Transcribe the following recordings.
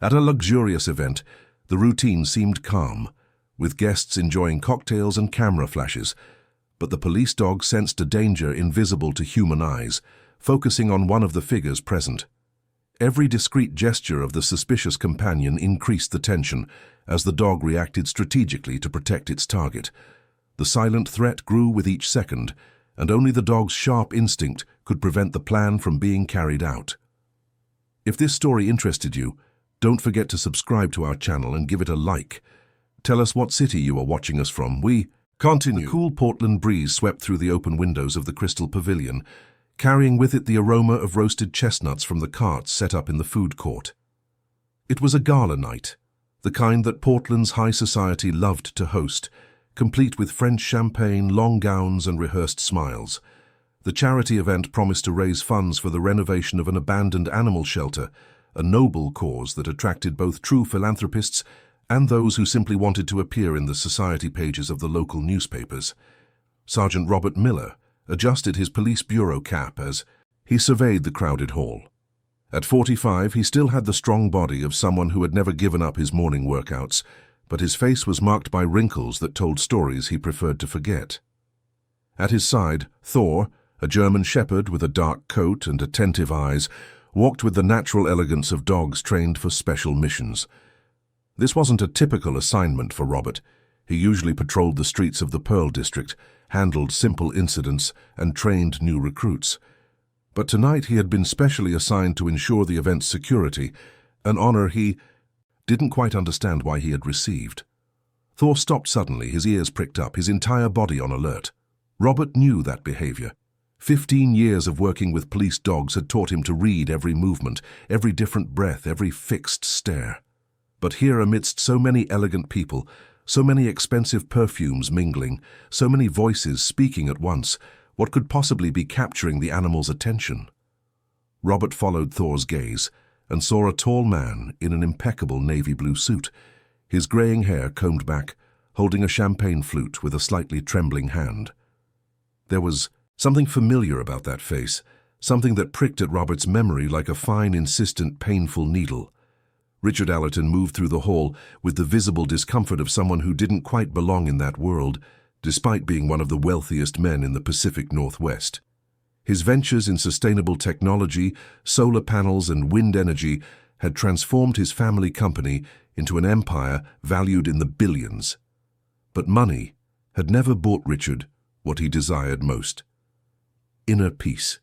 At a luxurious event, the routine seemed calm, with guests enjoying cocktails and camera flashes, but the police dog sensed a danger invisible to human eyes, focusing on one of the figures present. Every discreet gesture of the suspicious companion increased the tension as the dog reacted strategically to protect its target. The silent threat grew with each second, and only the dog's sharp instinct could prevent the plan from being carried out. If this story interested you, don't forget to subscribe to our channel and give it a like. Tell us what city you are watching us from. We continue. The cool Portland breeze swept through the open windows of the Crystal Pavilion, carrying with it the aroma of roasted chestnuts from the carts set up in the food court. It was a gala night, the kind that Portland's high society loved to host, complete with French champagne, long gowns, and rehearsed smiles. The charity event promised to raise funds for the renovation of an abandoned animal shelter, a noble cause that attracted both true philanthropists and those who simply wanted to appear in the society pages of the local newspapers. Sergeant Robert Miller adjusted his police bureau cap as he surveyed the crowded hall. At 45, he still had the strong body of someone who had never given up his morning workouts, but his face was marked by wrinkles that told stories he preferred to forget. At his side, Thor, a German shepherd with a dark coat and attentive eyes, walked with the natural elegance of dogs trained for special missions. This wasn't a typical assignment for Robert. He usually patrolled the streets of the Pearl District, handled simple incidents, and trained new recruits. But tonight he had been specially assigned to ensure the event's security, an honor he didn't quite understand why he had received. Thor stopped suddenly, his ears pricked up, his entire body on alert. Robert knew that behavior. 15 years of working with police dogs had taught him to read every movement, every different breath, every fixed stare. But here, amidst so many elegant people, so many expensive perfumes mingling, so many voices speaking at once, what could possibly be capturing the animal's attention? Robert followed Thor's gaze and saw a tall man in an impeccable navy blue suit, his graying hair combed back, holding a champagne flute with a slightly trembling hand. There was something familiar about that face, something that pricked at Robert's memory like a fine, insistent, painful needle. Richard Allerton moved through the hall with the visible discomfort of someone who didn't quite belong in that world, despite being one of the wealthiest men in the Pacific Northwest. His ventures in sustainable technology, solar panels, and wind energy had transformed his family company into an empire valued in the billions. But money had never bought Richard what he desired most: inner peace.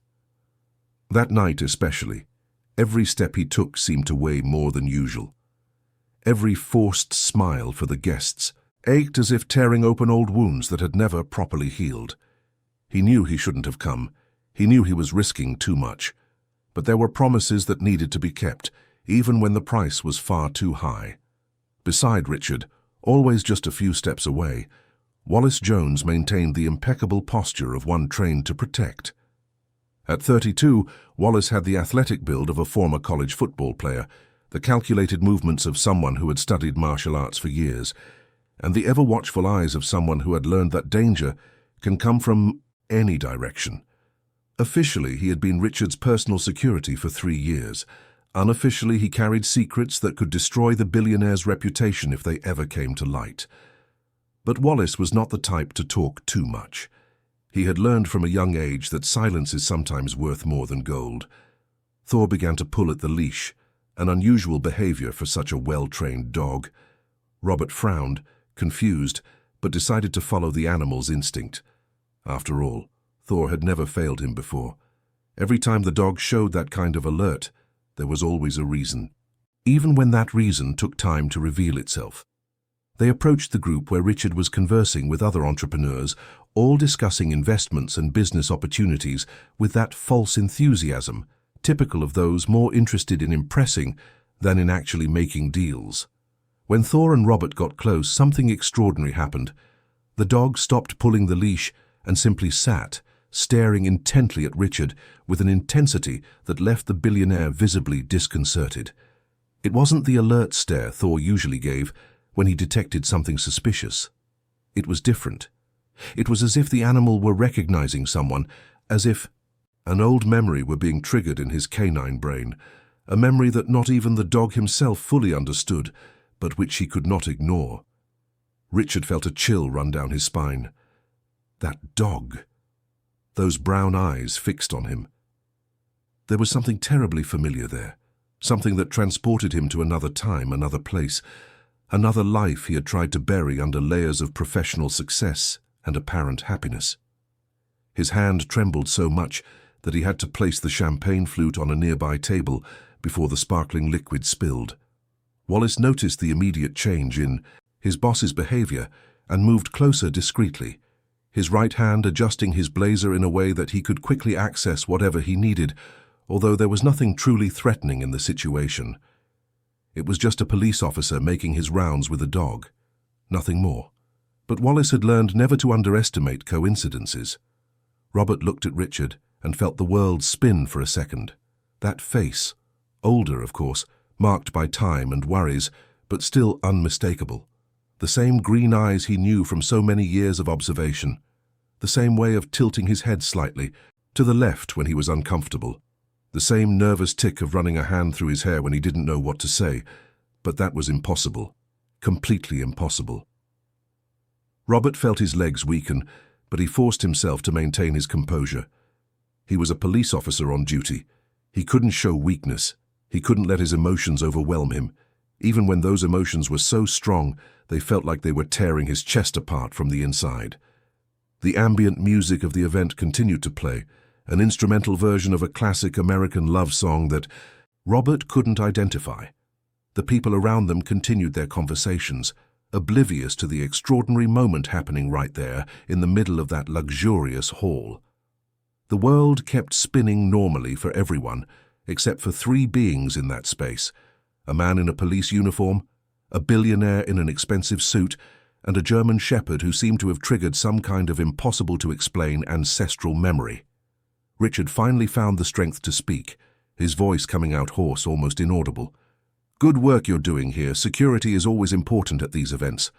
That night especially, every step he took seemed to weigh more than usual. Every forced smile for the guests ached as if tearing open old wounds that had never properly healed. He knew he shouldn't have come. He knew he was risking too much. But there were promises that needed to be kept, even when the price was far too high. Beside Richard, always just a few steps away, Wallace Jones maintained the impeccable posture of one trained to protect. At 32, Wallace had the athletic build of a former college football player, the calculated movements of someone who had studied martial arts for years, and the ever-watchful eyes of someone who had learned that danger can come from any direction. Officially, he had been Richard's personal security for 3 years. Unofficially, he carried secrets that could destroy the billionaire's reputation if they ever came to light. But Wallace was not the type to talk too much. He had learned from a young age that silence is sometimes worth more than gold. Thor began to pull at the leash, an unusual behavior for such a well-trained dog. Robert frowned, confused, but decided to follow the animal's instinct. After all, Thor had never failed him before. Every time the dog showed that kind of alert, there was always a reason, even when that reason took time to reveal itself. They approached the group where Richard was conversing with other entrepreneurs, all discussing investments and business opportunities with that false enthusiasm, typical of those more interested in impressing than in actually making deals. When Thor and Robert got close, something extraordinary happened. The dog stopped pulling the leash and simply sat, staring intently at Richard with an intensity that left the billionaire visibly disconcerted. It wasn't the alert stare Thor usually gave when he detected something suspicious. It was different. It was as if the animal were recognizing someone, as if an old memory were being triggered in his canine brain, a memory that not even the dog himself fully understood, but which he could not ignore. Richard felt a chill run down his spine. That dog. Those brown eyes fixed on him. There was something terribly familiar there, something that transported him to another time, another place, another life he had tried to bury under layers of professional success and apparent happiness. His hand trembled so much that he had to place the champagne flute on a nearby table before the sparkling liquid spilled. Wallace noticed the immediate change in his boss's behavior and moved closer discreetly, his right hand adjusting his blazer in a way that he could quickly access whatever he needed, although there was nothing truly threatening in the situation. It was just a police officer making his rounds with a dog. Nothing more. But Wallace had learned never to underestimate coincidences. Robert looked at Richard and felt the world spin for a second. That face, older of course, marked by time and worries, but still unmistakable. The same green eyes he knew from so many years of observation. The same way of tilting his head slightly, to the left when he was uncomfortable. The same nervous tick of running a hand through his hair when he didn't know what to say. But that was impossible. Completely impossible. Robert felt his legs weaken, but he forced himself to maintain his composure. He was a police officer on duty. He couldn't show weakness. He couldn't let his emotions overwhelm him. Even when those emotions were so strong, they felt like they were tearing his chest apart from the inside. The ambient music of the event continued to play, an instrumental version of a classic American love song that Robert couldn't identify. The people around them continued their conversations, oblivious to the extraordinary moment happening right there in the middle of that luxurious hall. The world kept spinning normally for everyone, except for three beings in that space: a man in a police uniform, a billionaire in an expensive suit, and a German shepherd who seemed to have triggered some kind of impossible-to-explain ancestral memory. Richard finally found the strength to speak, his voice coming out hoarse, almost inaudible. "Good work you're doing here. Security is always important at these events."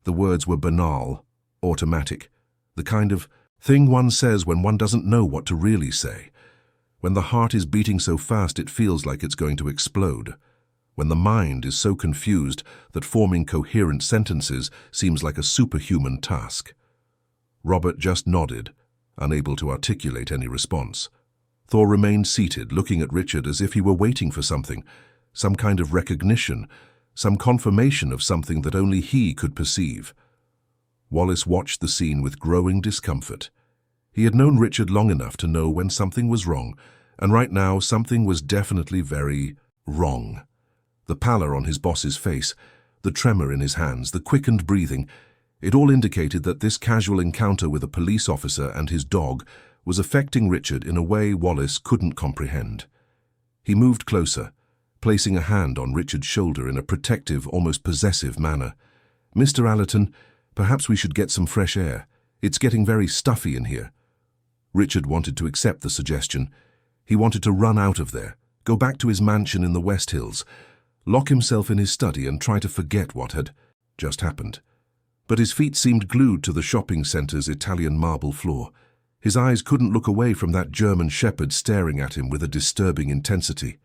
The words were banal, automatic, the kind of thing one says when one doesn't know what to really say. When the heart is beating so fast it feels like it's going to explode. When the mind is so confused that forming coherent sentences seems like a superhuman task. Robert just nodded, unable to articulate any response. Thor remained seated, looking at Richard as if he were waiting for something, some kind of recognition, some confirmation of something that only he could perceive. Wallace watched the scene with growing discomfort. He had known Richard long enough to know when something was wrong, and right now something was definitely very wrong. The pallor on his boss's face, the tremor in his hands, the quickened breathing, it all indicated that this casual encounter with a police officer and his dog was affecting Richard in a way Wallace couldn't comprehend. He moved closer, placing a hand on Richard's shoulder in a protective, almost possessive manner. "Mr. Allerton, perhaps we should get some fresh air. It's getting very stuffy in here." Richard wanted to accept the suggestion. He wanted to run out of there, go back to his mansion in the West Hills, lock himself in his study and try to forget what had just happened. But his feet seemed glued to the shopping center's Italian marble floor. His eyes couldn't look away from that German shepherd staring at him with a disturbing intensity.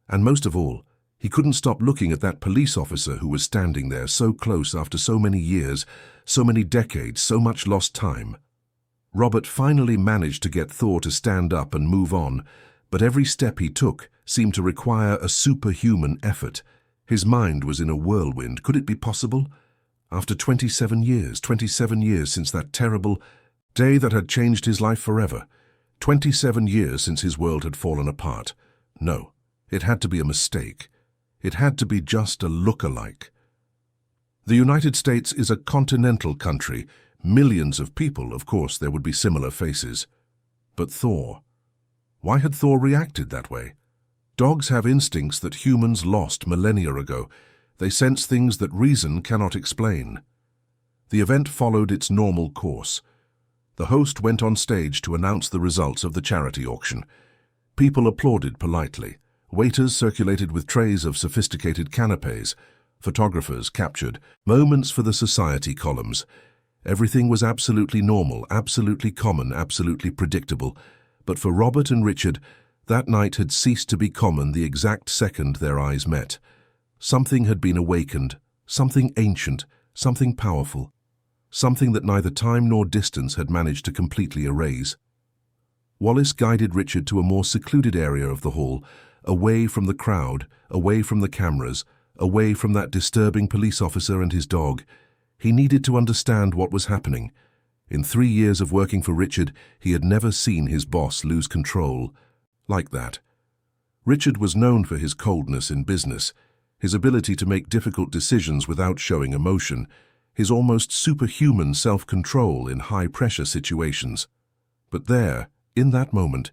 And most of all, he couldn't stop looking at that police officer who was standing there so close after so many years, so many decades, so much lost time. Robert finally managed to get Thor to stand up and move on, but every step he took seemed to require a superhuman effort. His mind was in a whirlwind. Could it be possible? After 27 years since that terrible day that had changed his life forever, 27 years since his world had fallen apart. No, it had to be a mistake. It had to be just a look-alike. The United States is a continental country. Millions of people, of course, there would be similar faces. But Thor. Why had Thor reacted that way? Dogs have instincts that humans lost millennia ago. They sense things that reason cannot explain. The event followed its normal course. The host went on stage to announce the results of the charity auction. People applauded politely. Waiters circulated with trays of sophisticated canapes. Photographers captured moments for the society columns. Everything was absolutely normal, absolutely common, absolutely predictable. But for Robert and Richard, That night had ceased to be common the exact second their eyes met. Something had been awakened, something ancient, something powerful, something that neither time nor distance had managed to completely erase. Wallace guided Richard to a more secluded area of the hall, away from the crowd, away from the cameras, away from that disturbing police officer and his dog. He needed to understand what was happening. In 3 years of working for Richard, he had never seen his boss lose control like that. Richard was known for his coldness in business, his ability to make difficult decisions without showing emotion, his almost superhuman self-control in high-pressure situations. But there, in that moment,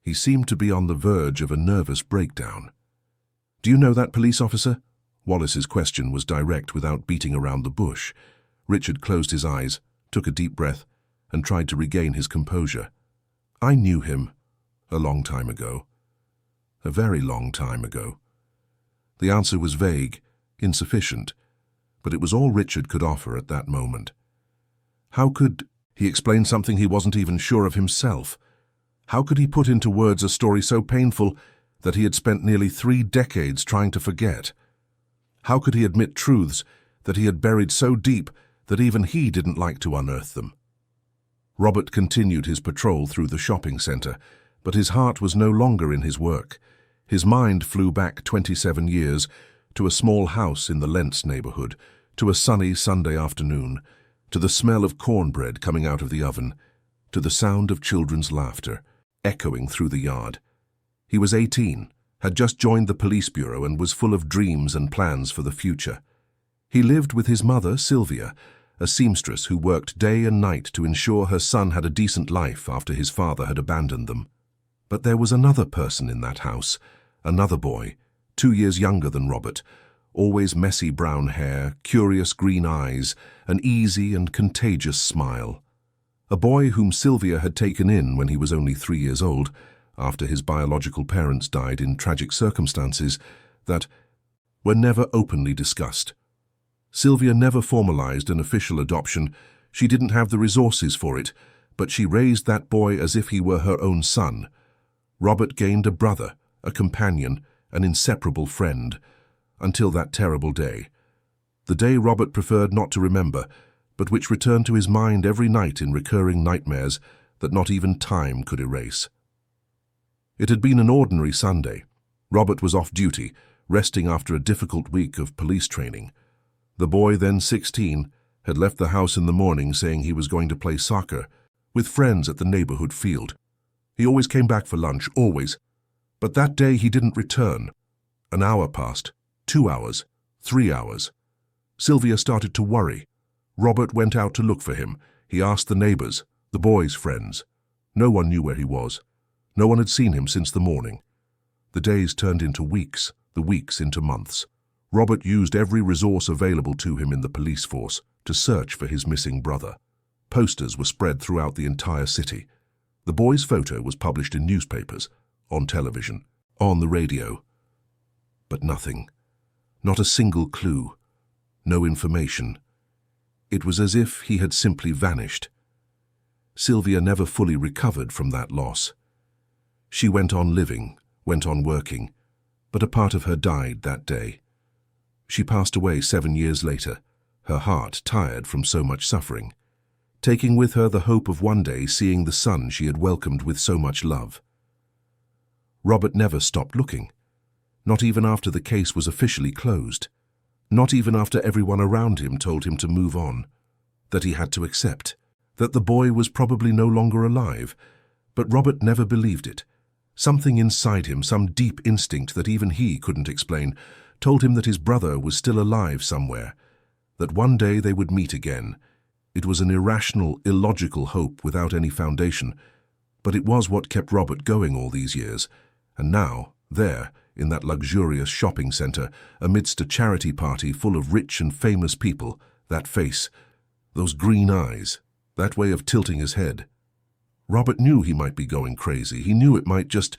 he seemed to be on the verge of a nervous breakdown. "Do you know that police officer?" Wallace's question was direct without beating around the bush. Richard closed his eyes, took a deep breath, and tried to regain his composure. "I knew him. A long time ago. A very long time ago." The answer was vague, insufficient, but it was all Richard could offer at that moment. How could he explain something he wasn't even sure of himself? How could he put into words a story so painful that he had spent nearly 3 decades trying to forget? How could he admit truths that he had buried so deep that even he didn't like to unearth them? Robert continued his patrol through the shopping center, but his heart was no longer in his work. His mind flew back 27 years to a small house in the Lentz neighborhood, to a sunny Sunday afternoon, to the smell of cornbread coming out of the oven, to the sound of children's laughter echoing through the yard. He was 18, had just joined the police bureau and was full of dreams and plans for the future. He lived with his mother, Sylvia, a seamstress who worked day and night to ensure her son had a decent life after his father had abandoned them. But there was another person in that house, another boy, 2 years younger than Robert, always messy brown hair, curious green eyes, an easy and contagious smile. A boy whom Sylvia had taken in when he was only 3 years old, after his biological parents died in tragic circumstances that were never openly discussed. Sylvia never formalized an official adoption. She didn't have the resources for it, but she raised that boy as if he were her own son. Robert gained a brother, a companion, an inseparable friend, until that terrible day. The day Robert preferred not to remember, but which returned to his mind every night in recurring nightmares that not even time could erase. It had been an ordinary Sunday. Robert was off duty, resting after a difficult week of police training. The boy, then 16, had left the house in the morning saying he was going to play soccer with friends at the neighborhood field. He always came back for lunch, always. But that day he didn't return. An hour passed, 2 hours, 3 hours. Sylvia started to worry. Robert went out to look for him. He asked the neighbors, the boy's friends. No one knew where he was. No one had seen him since the morning. The days turned into weeks, the weeks into months. Robert used every resource available to him in the police force to search for his missing brother. Posters were spread throughout the entire city. The boy's photo was published in newspapers, on television, on the radio. But nothing. Not a single clue. No information. It was as if he had simply vanished. Sylvia never fully recovered from that loss. She went on living, went on working, but a part of her died that day. She passed away 7 years later, her heart tired from so much suffering, taking with her the hope of one day seeing the son she had welcomed with so much love. Robert never stopped looking, not even after the case was officially closed, not even after everyone around him told him to move on, that he had to accept, that the boy was probably no longer alive. But Robert never believed it. Something inside him, some deep instinct that even he couldn't explain, told him that his brother was still alive somewhere, that one day they would meet again. It was an irrational, illogical hope without any foundation, but it was what kept Robert going all these years. And now, there, in that luxurious shopping center, amidst a charity party full of rich and famous people, that face, those green eyes, that way of tilting his head. Robert knew he might be going crazy. He knew it might just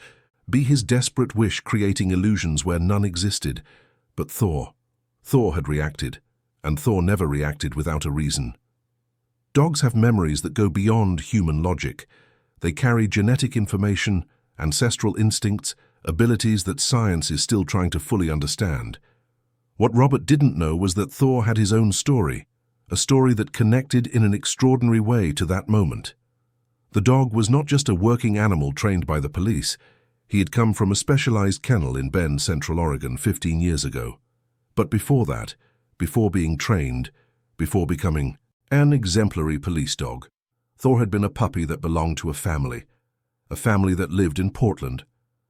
be his desperate wish creating illusions where none existed. But Thor had reacted, and Thor never reacted without a reason. Dogs have memories that go beyond human logic. They carry genetic information ancestral instincts, abilities that science is still trying to fully understand. What Robert didn't know was that Thor had his own story, a story that connected in an extraordinary way to that moment. The dog was not just a working animal trained by the police. He had come from a specialized kennel in Bend, Central Oregon 15 years ago. But before that, before being trained, before becoming an exemplary police dog, Thor had been a puppy that belonged to a family that lived in Portland,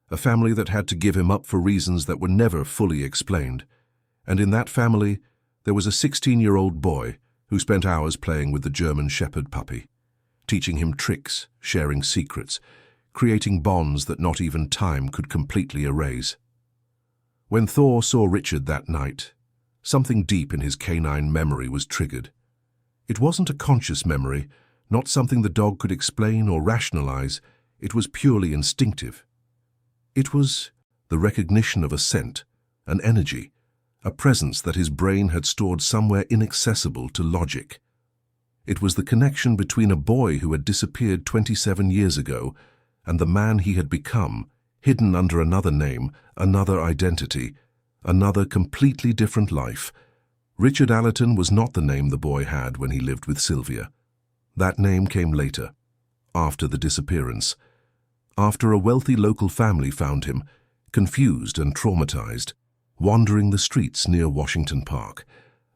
a family that had to give him up for reasons that were never fully explained. And in that family, there was a 16-year-old boy who spent hours playing with the German Shepherd puppy, teaching him tricks, sharing secrets, creating bonds that not even time could completely erase. When Thor saw Richard that night, something deep in his canine memory was triggered. It wasn't a conscious memory, not something the dog could explain or rationalize. It was purely instinctive. It was the recognition of a scent, an energy, a presence that his brain had stored somewhere inaccessible to logic. It was the connection between a boy who had disappeared 27 years ago and the man he had become, hidden under another name, another identity, another completely different life. Richard Allerton was not the name the boy had when he lived with Sylvia. That name came later, after the disappearance, after a wealthy local family found him, confused and traumatized, wandering the streets near Washington Park.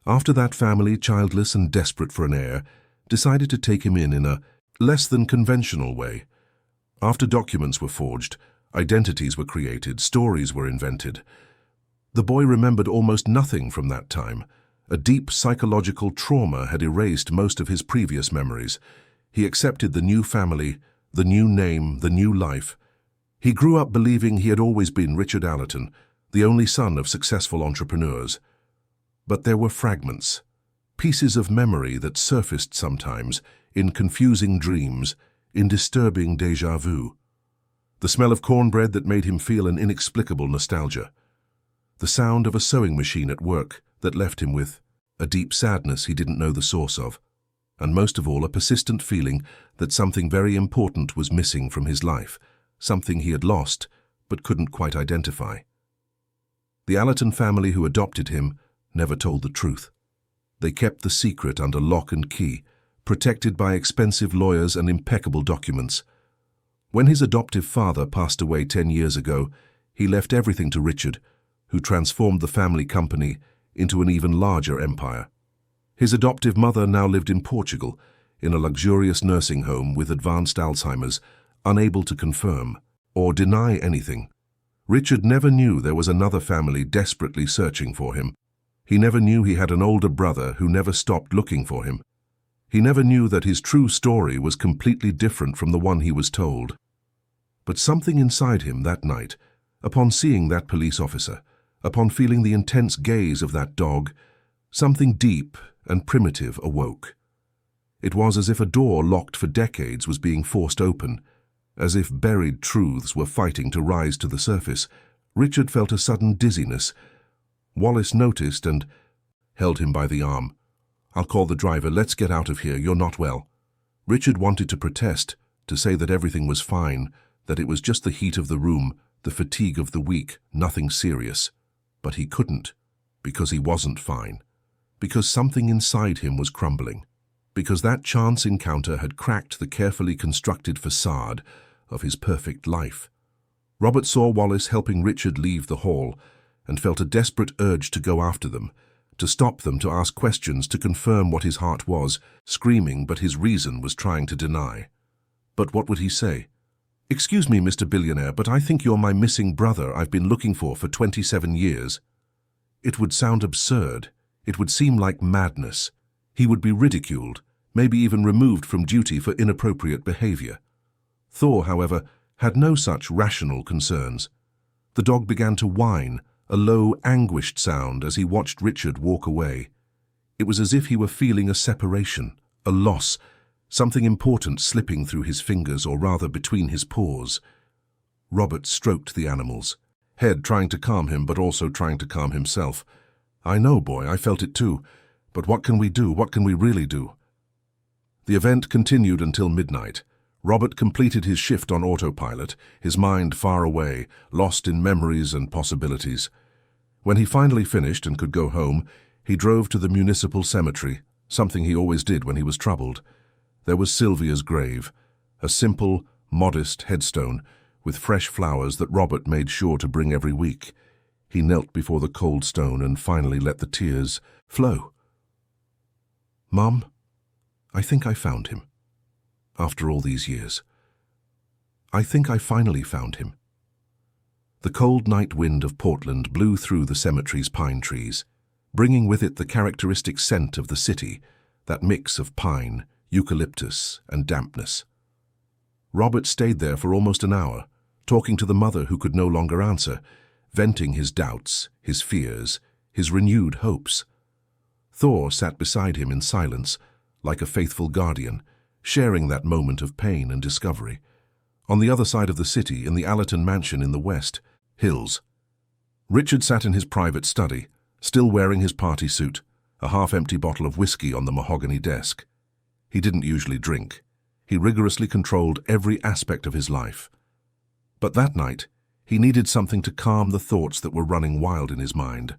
After that family, childless and desperate for an heir, decided to take him in a less than conventional way. After documents were forged, identities were created, stories were invented. The boy remembered almost nothing from that time. A deep psychological trauma had erased most of his previous memories. He accepted the new family, the new name, the new life. He grew up believing he had always been Richard Allerton, the only son of successful entrepreneurs. But there were fragments, pieces of memory that surfaced sometimes in confusing dreams, in disturbing déjà vu. The smell of cornbread that made him feel an inexplicable nostalgia. The sound of a sewing machine at work that left him with a deep sadness he didn't know the source of. And most of all, a persistent feeling that something very important was missing from his life, something he had lost but couldn't quite identify. The Allerton family who adopted him never told the truth. They kept the secret under lock and key, protected by expensive lawyers and impeccable documents. When his adoptive father passed away 10 years ago, he left everything to Richard, who transformed the family company into an even larger empire. His adoptive mother now lived in Portugal, in a luxurious nursing home with advanced Alzheimer's, unable to confirm or deny anything. Richard never knew there was another family desperately searching for him. He never knew he had an older brother who never stopped looking for him. He never knew that his true story was completely different from the one he was told. But something inside him that night, upon seeing that police officer, upon feeling the intense gaze of that dog, something deep and primitive awoke. It was as if a door locked for decades was being forced open, as if buried truths were fighting to rise to the surface. Richard felt a sudden dizziness. Wallace noticed and held him by the arm. "I'll call the driver. Let's get out of here. You're not well." Richard wanted to protest, to say that everything was fine, that it was just the heat of the room, the fatigue of the week, nothing serious. But he couldn't, because he wasn't fine, because something inside him was crumbling, because that chance encounter had cracked the carefully constructed facade of his perfect life. Robert saw Wallace helping Richard leave the hall and felt a desperate urge to go after them, to stop them, to ask questions, to confirm what his heart was, screaming but his reason was trying to deny. But what would he say? "Excuse me, Mr. Billionaire, but I think you're my missing brother I've been looking for 27 years. It would sound absurd. It would seem like madness. He would be ridiculed, maybe even removed from duty for inappropriate behavior. Thor, however, had no such rational concerns. The dog began to whine, a low, anguished sound as he watched Richard walk away. It was as if he were feeling a separation, a loss, something important slipping through his fingers, or rather between his paws. Robert stroked the animal's head, trying to calm him, but also trying to calm himself. "I know, boy, I felt it too. But what can we do? What can we really do?" The event continued until midnight. Robert completed his shift on autopilot, his mind far away, lost in memories and possibilities. When he finally finished and could go home, he drove to the municipal cemetery, something he always did when he was troubled. There was Sylvia's grave, a simple, modest headstone with fresh flowers that Robert made sure to bring every week. He knelt before the cold stone and finally let the tears flow. "Mum, I think I found him. After all these years. I think I finally found him." The cold night wind of Portland blew through the cemetery's pine trees, bringing with it the characteristic scent of the city, that mix of pine, eucalyptus, and dampness. Robert stayed there for almost an hour, talking to the mother who could no longer answer, venting his doubts, his fears, his renewed hopes. Thor sat beside him in silence, like a faithful guardian, sharing that moment of pain and discovery. On the other side of the city, in the Allerton mansion in the West Hills, Richard sat in his private study, still wearing his party suit, a half-empty bottle of whiskey on the mahogany desk. He didn't usually drink. He rigorously controlled every aspect of his life. But that night, he needed something to calm the thoughts that were running wild in his mind.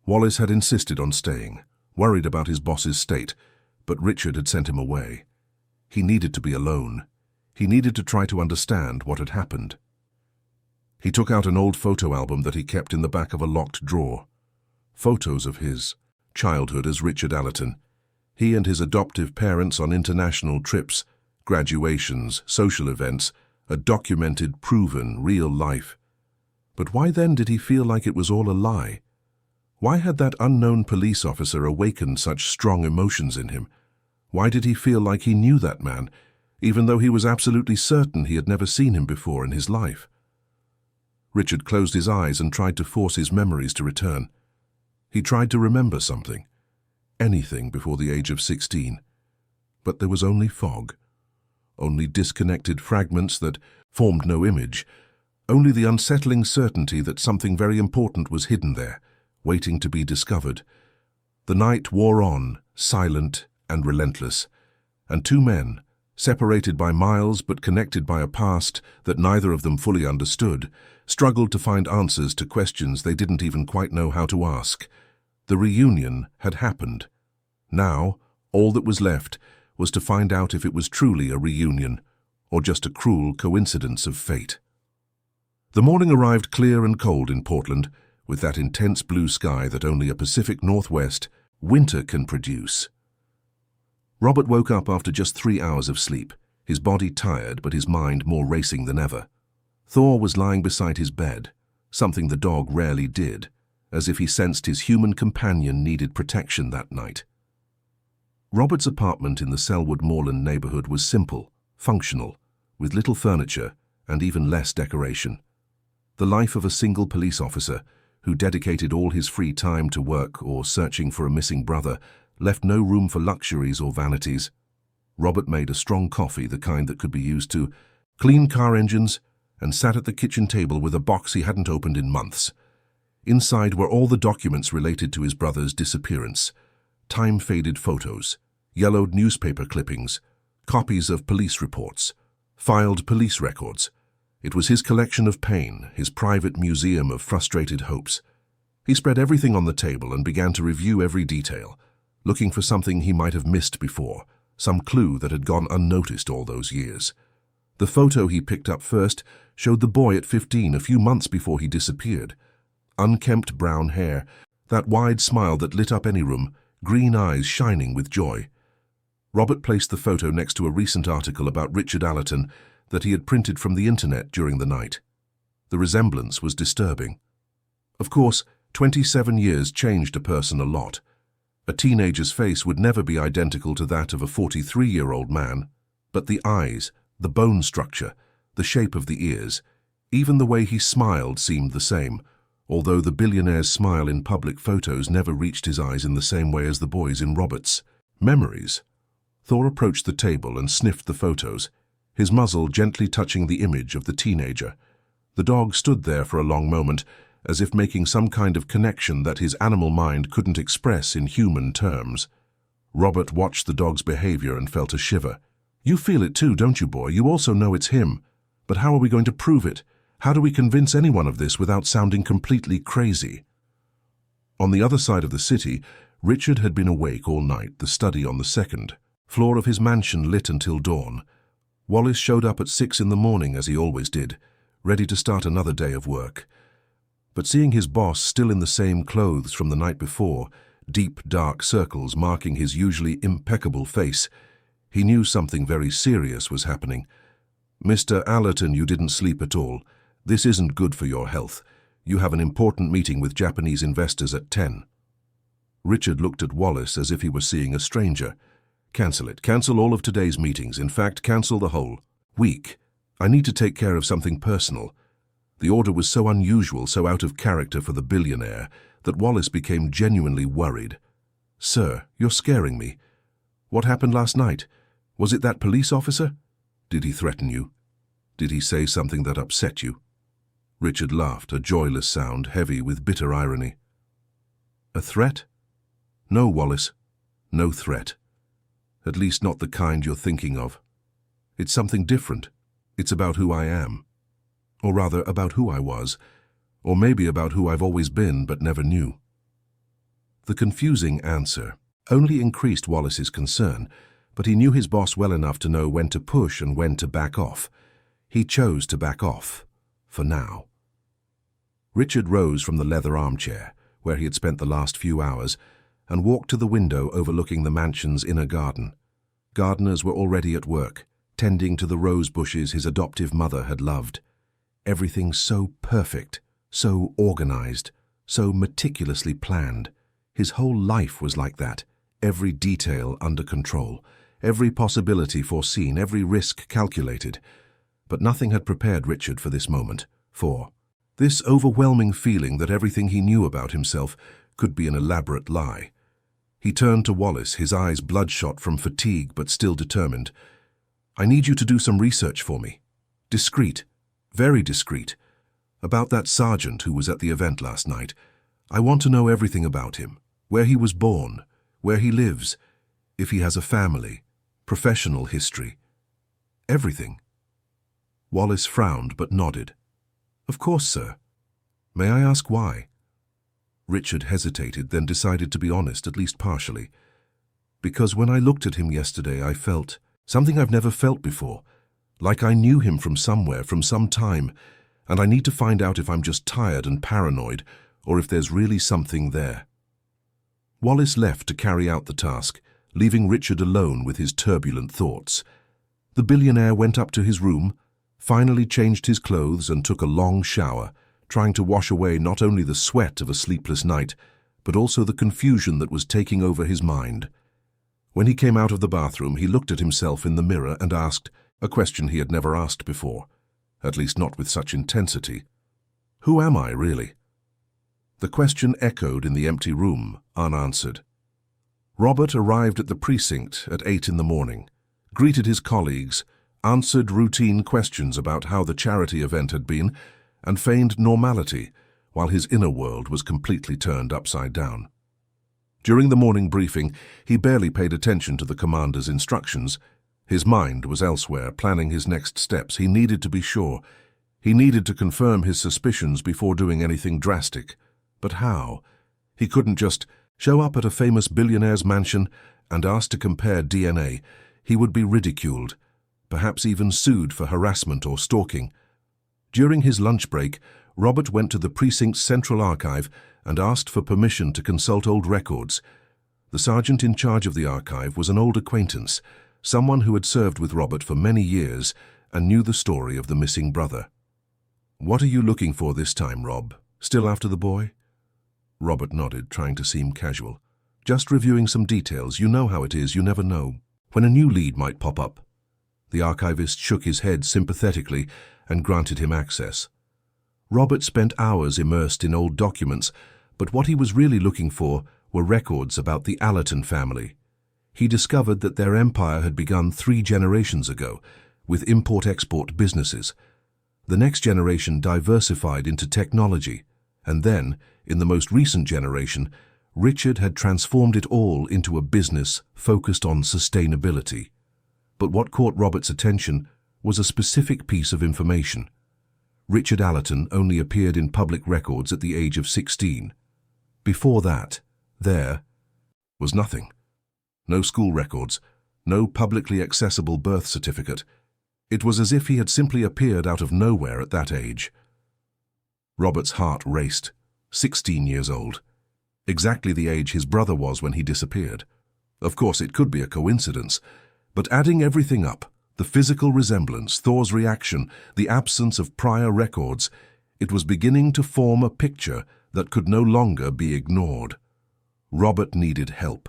Wallace had insisted on staying, worried about his boss's state, but Richard had sent him away. He needed to be alone. He needed to try to understand what had happened. He took out an old photo album that he kept in the back of a locked drawer. Photos of his childhood as Richard Allerton. He and his adoptive parents on international trips, graduations, social events, a documented, proven, real life. But why then did he feel like it was all a lie? Why had that unknown police officer awakened such strong emotions in him? Why did he feel like he knew that man, even though he was absolutely certain he had never seen him before in his life? Richard closed his eyes and tried to force his memories to return. He tried to remember something, anything before the age of 16. But there was only fog, only disconnected fragments that formed no image, only the unsettling certainty that something very important was hidden there, waiting to be discovered. The night wore on, silent and relentless, and two men, separated by miles but connected by a past that neither of them fully understood, struggled to find answers to questions they didn't even quite know how to ask. The reunion had happened. Now, all that was left was to find out if it was truly a reunion, or just a cruel coincidence of fate. The morning arrived clear and cold in Portland, with that intense blue sky that only a Pacific Northwest winter can produce. Robert woke up after just 3 hours of sleep, his body tired but his mind more racing than ever. Thor was lying beside his bed, something the dog rarely did, as if he sensed his human companion needed protection that night. Robert's apartment in the Selwood Moorland neighborhood was simple, functional, with little furniture and even less decoration. The life of a single police officer, who dedicated all his free time to work or searching for a missing brother, left no room for luxuries or vanities. Robert made a strong coffee, the kind that could be used to clean car engines, and sat at the kitchen table with a box he hadn't opened in months. Inside were all the documents related to his brother's disappearance: time-faded photos, yellowed newspaper clippings, copies of police reports, filed police records. It was his collection of pain, his private museum of frustrated hopes. He spread everything on the table and began to review every detail, looking for something he might have missed before, some clue that had gone unnoticed all those years. The photo he picked up first showed the boy at 15, a few months before he disappeared. Unkempt brown hair, that wide smile that lit up any room, green eyes shining with joy. Robert placed the photo next to a recent article about Richard Allerton that he had printed from the internet during the night. The resemblance was disturbing. Of course, 27 years changed a person a lot. A teenager's face would never be identical to that of a 43-year-old man, but the eyes, the bone structure, the shape of the ears, even the way he smiled seemed the same, although the billionaire's smile in public photos never reached his eyes in the same way as the boy's in Robert's. Memories. Thor approached the table and sniffed the photos, his muzzle gently touching the image of the teenager. The dog stood there for a long moment, as if making some kind of connection that his animal mind couldn't express in human terms. Robert watched the dog's behavior and felt a shiver. You feel it too, don't you, boy? You also know it's him. But how are we going to prove it? How do we convince anyone of this without sounding completely crazy? On the other side of the city, Richard had been awake all night, the study on the second floor of his mansion lit until dawn. Wallace showed up at 6 in the morning, as he always did, ready to start another day of work. But seeing his boss still in the same clothes from the night before, deep dark circles marking his usually impeccable face, he knew something very serious was happening. "Mr. Allerton, you didn't sleep at all. This isn't good for your health. You have an important meeting with Japanese investors at 10. Richard looked at Wallace as if he were seeing a stranger. "Cancel it. Cancel all of today's meetings. In fact, cancel the whole week. I need to take care of something personal." The order was so unusual, so out of character for the billionaire, that Wallace became genuinely worried. "Sir, you're scaring me. What happened last night? Was it that police officer? Did he threaten you? Did he say something that upset you?" Richard laughed, a joyless sound, heavy with bitter irony. "A threat? No, Wallace. No threat. At least not the kind you're thinking of. It's something different. It's about who I am. Or rather, about who I was. Or maybe about who I've always been but never knew." The confusing answer only increased Wallace's concern, but he knew his boss well enough to know when to push and when to back off. He chose to back off, for now. Richard rose from the leather armchair, where he had spent the last few hours, and walked to the window overlooking the mansion's inner garden. Gardeners were already at work, tending to the rose bushes his adoptive mother had loved. Everything so perfect, so organized, so meticulously planned. His whole life was like that, every detail under control, every possibility foreseen, every risk calculated. But nothing had prepared Richard for this moment, for this overwhelming feeling that everything he knew about himself could be an elaborate lie. He turned to Wallace, his eyes bloodshot from fatigue but still determined. "I need you to do some research for me. Discreet, very discreet. About that sergeant who was at the event last night. I want to know everything about him, where he was born, where he lives, if he has a family, professional history. Everything." Wallace frowned but nodded. "Of course, sir. May I ask why?" Richard hesitated, then decided to be honest, at least partially. "Because when I looked at him yesterday, I felt something I've never felt before, like I knew him from somewhere, from some time, and I need to find out if I'm just tired and paranoid, or if there's really something there." Wallace left to carry out the task, leaving Richard alone with his turbulent thoughts. The billionaire went up to his room, finally changed his clothes and took a long shower, trying to wash away not only the sweat of a sleepless night, but also the confusion that was taking over his mind. When he came out of the bathroom, he looked at himself in the mirror and asked a question he had never asked before, at least not with such intensity. "Who am I, really?" The question echoed in the empty room, unanswered. Robert arrived at the precinct at 8 in the morning, greeted his colleagues, answered routine questions about how the charity event had been, and feigned normality, while his inner world was completely turned upside down. During the morning briefing, he barely paid attention to the commander's instructions. His mind was elsewhere, planning his next steps. He needed to be sure. He needed to confirm his suspicions before doing anything drastic. But how? He couldn't just show up at a famous billionaire's mansion and ask to compare DNA. He would be ridiculed, perhaps even sued for harassment or stalking. During his lunch break, Robert went to the precinct's central archive and asked for permission to consult old records. The sergeant in charge of the archive was an old acquaintance, someone who had served with Robert for many years and knew the story of the missing brother. "What are you looking for this time, Rob? Still after the boy?" Robert nodded, trying to seem casual. "Just reviewing some details. You know how it is, you never know when a new lead might pop up." The archivist shook his head sympathetically and granted him access. Robert spent hours immersed in old documents, but what he was really looking for were records about the Allerton family. He discovered that their empire had begun 3 generations ago, with import-export businesses. The next generation diversified into technology, and then, in the most recent generation, Richard had transformed it all into a business focused on sustainability. But what caught Robert's attention was a specific piece of information. Richard Allerton only appeared in public records at the age of 16. Before that, there was nothing. No school records, no publicly accessible birth certificate. It was as if he had simply appeared out of nowhere at that age. Robert's heart raced. 16 years old. Exactly the age his brother was when he disappeared. Of course, it could be a coincidence, but adding everything up, the physical resemblance, Thor's reaction, the absence of prior records, it was beginning to form a picture that could no longer be ignored. Robert needed help.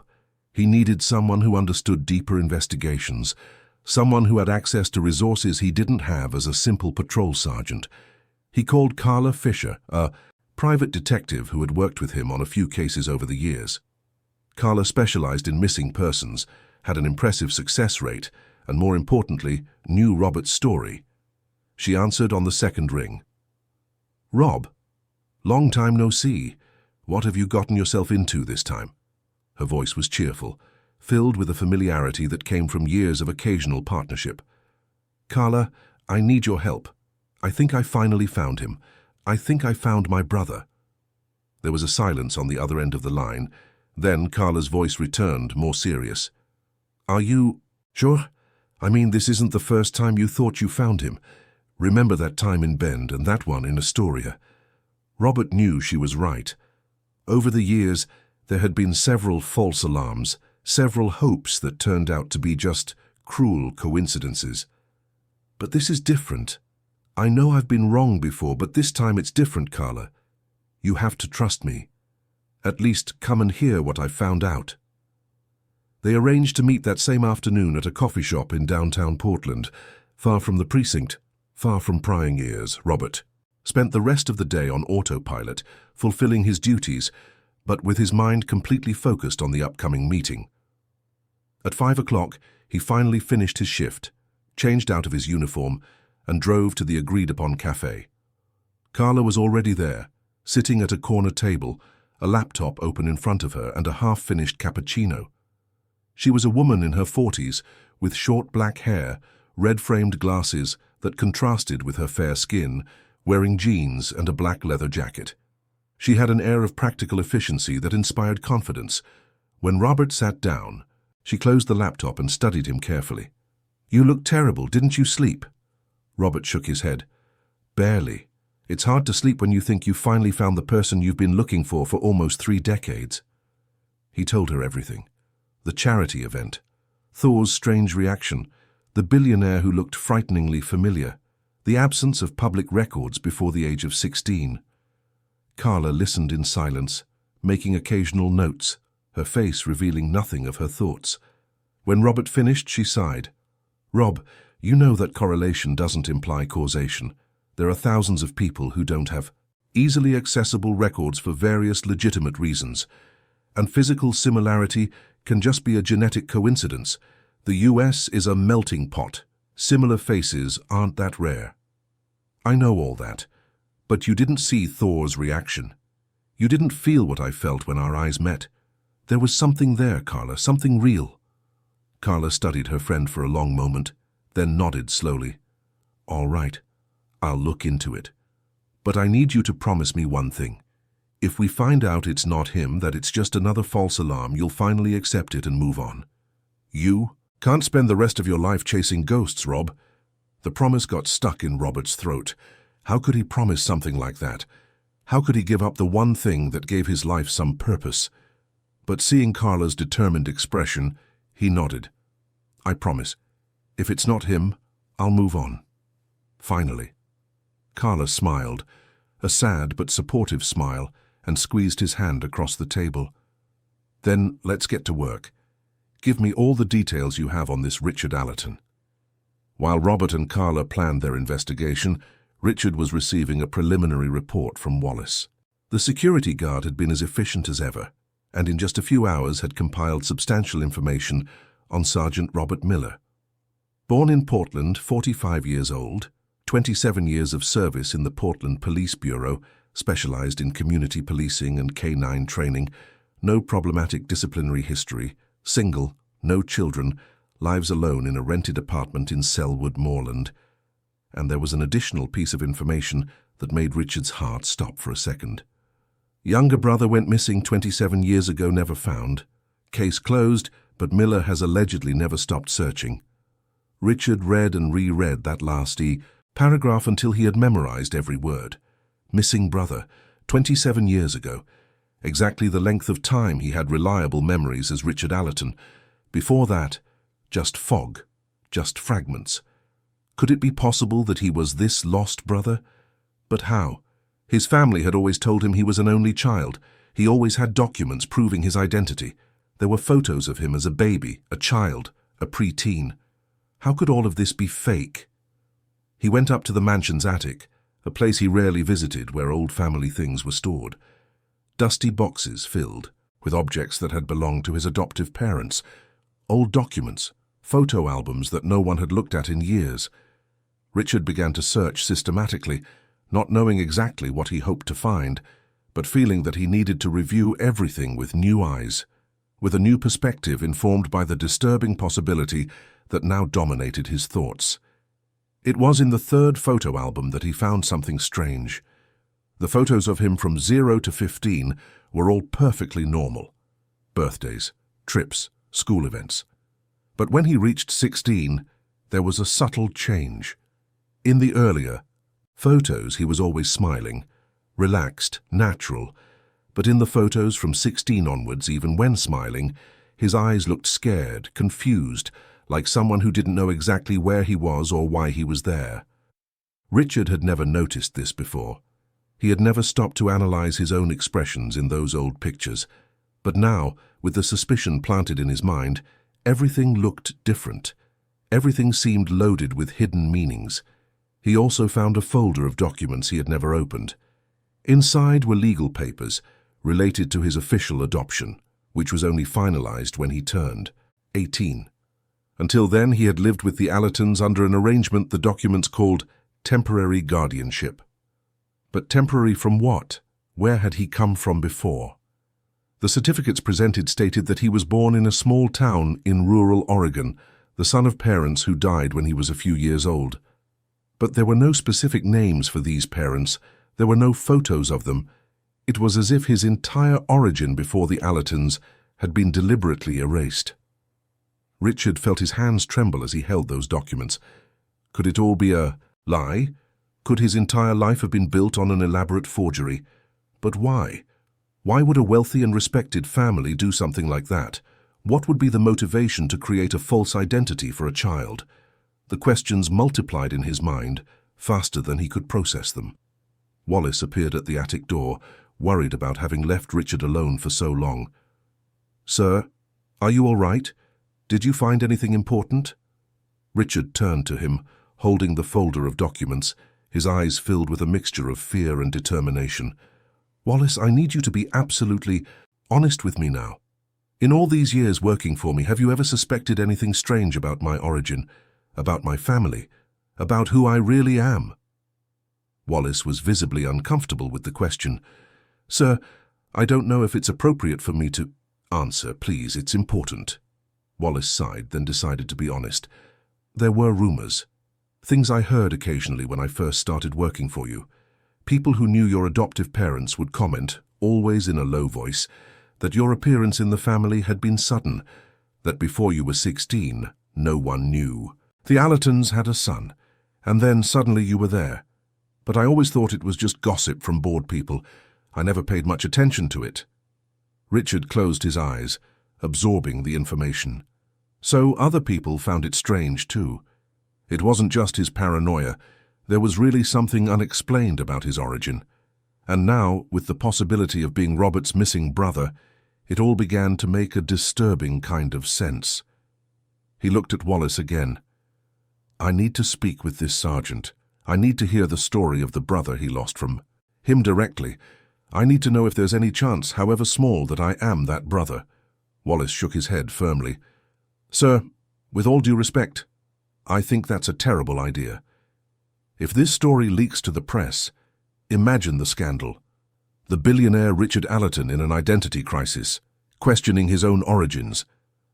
He needed someone who understood deeper investigations, someone who had access to resources he didn't have as a simple patrol sergeant. He called Carla Fisher, a private detective who had worked with him on a few cases over the years. Carla specialized in missing persons, had an impressive success rate, and more importantly, knew Robert's story. She answered on the second ring. "Rob, long time no see. What have you gotten yourself into this time?" Her voice was cheerful, filled with a familiarity that came from years of occasional partnership. "Carla, I need your help. I think I finally found him. I think I found my brother." There was a silence on the other end of the line. Then Carla's voice returned, more serious. "Are you sure? I mean, this isn't the first time you thought you found him. Remember that time in Bend and that one in Astoria?" Robert knew she was right. Over the years, there had been several false alarms, several hopes that turned out to be just cruel coincidences. "But this is different. I know I've been wrong before, but this time it's different, Carla. You have to trust me. At least come and hear what I've found out." They arranged to meet that same afternoon at a coffee shop in downtown Portland, far from the precinct, far from prying ears. Robert spent the rest of the day on autopilot, fulfilling his duties, but with his mind completely focused on the upcoming meeting. At 5 o'clock, he finally finished his shift, changed out of his uniform, and drove to the agreed-upon cafe. Carla was already there, sitting at a corner table, a laptop open in front of her and a half-finished cappuccino. She was a woman in her 40s, with short black hair, red-framed glasses that contrasted with her fair skin, wearing jeans and a black leather jacket. She had an air of practical efficiency that inspired confidence. When Robert sat down, she closed the laptop and studied him carefully. "You look terrible, didn't you sleep?" Robert shook his head. "Barely. It's hard to sleep when you think you've finally found the person you've been looking for almost 3 decades. He told her everything. The charity event, Thor's strange reaction, the billionaire who looked frighteningly familiar, the absence of public records before the age of 16. Carla listened in silence, making occasional notes, her face revealing nothing of her thoughts. When Robert finished, she sighed. "Rob, you know that correlation doesn't imply causation. There are thousands of people who don't have easily accessible records for various legitimate reasons, and physical similarity can just be a genetic coincidence. The US is a melting pot. Similar faces aren't that rare." "I know all that, but you didn't see Thor's reaction. You didn't feel what I felt when our eyes met. There was something there, Carla, something real." Carla studied her friend for a long moment, then nodded slowly. "All right, I'll look into it. But I need you to promise me one thing. If we find out it's not him, that it's just another false alarm, you'll finally accept it and move on. You can't spend the rest of your life chasing ghosts, Rob." The promise got stuck in Robert's throat. How could he promise something like that? How could he give up the one thing that gave his life some purpose? But seeing Carla's determined expression, he nodded. "I promise. If it's not him, I'll move on." Finally. Carla smiled, a sad but supportive smile, and squeezed his hand across the table. "Then let's get to work. Give me all the details you have on this Richard Allerton." While Robert and Carla planned their investigation, Richard was receiving a preliminary report from Wallace. The security guard had been as efficient as ever, and in just a few hours had compiled substantial information on Sergeant Robert Miller. Born in Portland, 45 years old, 27 years of service in the Portland Police Bureau, specialized in community policing and K-9 training, no problematic disciplinary history, single, no children, lives alone in a rented apartment in Selwood Moorland. And there was an additional piece of information that made Richard's heart stop for a second. Younger brother went missing 27 years ago, never found. Case closed, but Miller has allegedly never stopped searching. Richard read and reread that last paragraph until he had memorized every word. Missing brother, 27 years ago. Exactly the length of time he had reliable memories as Richard Allerton. Before that, just fog, just fragments. Could it be possible that he was this lost brother? But how? His family had always told him he was an only child. He always had documents proving his identity. There were photos of him as a baby, a child, a pre-teen. How could all of this be fake? He went up to the mansion's attic, a place he rarely visited where old family things were stored. Dusty boxes filled with objects that had belonged to his adoptive parents, old documents, photo albums that no one had looked at in years. Richard began to search systematically, not knowing exactly what he hoped to find, but feeling that he needed to review everything with new eyes, with a new perspective informed by the disturbing possibility that now dominated his thoughts. It was in the third photo album that he found something strange. The photos of him from 0 to 15 were all perfectly normal. Birthdays, trips, school events. But when he reached 16, there was a subtle change. In the earlier photos, he was always smiling, relaxed, natural. But in the photos from 16 onwards, even when smiling, his eyes looked scared, confused, like someone who didn't know exactly where he was or why he was there. Richard had never noticed this before. He had never stopped to analyze his own expressions in those old pictures. But now, with the suspicion planted in his mind, everything looked different. Everything seemed loaded with hidden meanings. He also found a folder of documents he had never opened. Inside were legal papers related to his official adoption, which was only finalized when he turned 18. Until then, he had lived with the Allertons under an arrangement the documents called temporary guardianship. But temporary from what? Where had he come from before? The certificates presented stated that he was born in a small town in rural Oregon, the son of parents who died when he was a few years old. But there were no specific names for these parents. There were no photos of them. It was as if his entire origin before the Allertons had been deliberately erased. Richard felt his hands tremble as he held those documents. Could it all be a lie? Could his entire life have been built on an elaborate forgery? But why? Why would a wealthy and respected family do something like that? What would be the motivation to create a false identity for a child? The questions multiplied in his mind faster than he could process them. Wallace appeared at the attic door, worried about having left Richard alone for so long. "Sir, are you all right? Did you find anything important?" Richard turned to him, holding the folder of documents, his eyes filled with a mixture of fear and determination. "Wallace, I need you to be absolutely honest with me now. In all these years working for me, have you ever suspected anything strange about my origin, about my family, about who I really am?" Wallace was visibly uncomfortable with the question. "Sir, I don't know if it's appropriate for me to—" "Answer, please, it's important." Wallace sighed, then decided to be honest. "There were rumors. Things I heard occasionally when I first started working for you. People who knew your adoptive parents would comment, always in a low voice, that your appearance in the family had been sudden, that before you were 16, no one knew. The Allertons had a son, and then suddenly you were there. But I always thought it was just gossip from bored people. I never paid much attention to it." Richard closed his eyes, absorbing the information. So other people found it strange too. It wasn't just his paranoia. There was really something unexplained about his origin. And now, with the possibility of being Robert's missing brother, it all began to make a disturbing kind of sense. He looked at Wallace again. "I need to speak with this sergeant. I need to hear the story of the brother he lost from him directly. I need to know if there's any chance, however small, that I am that brother." Wallace shook his head firmly. "Sir, with all due respect, I think that's a terrible idea. If this story leaks to the press, imagine the scandal. The billionaire Richard Allerton in an identity crisis, questioning his own origins.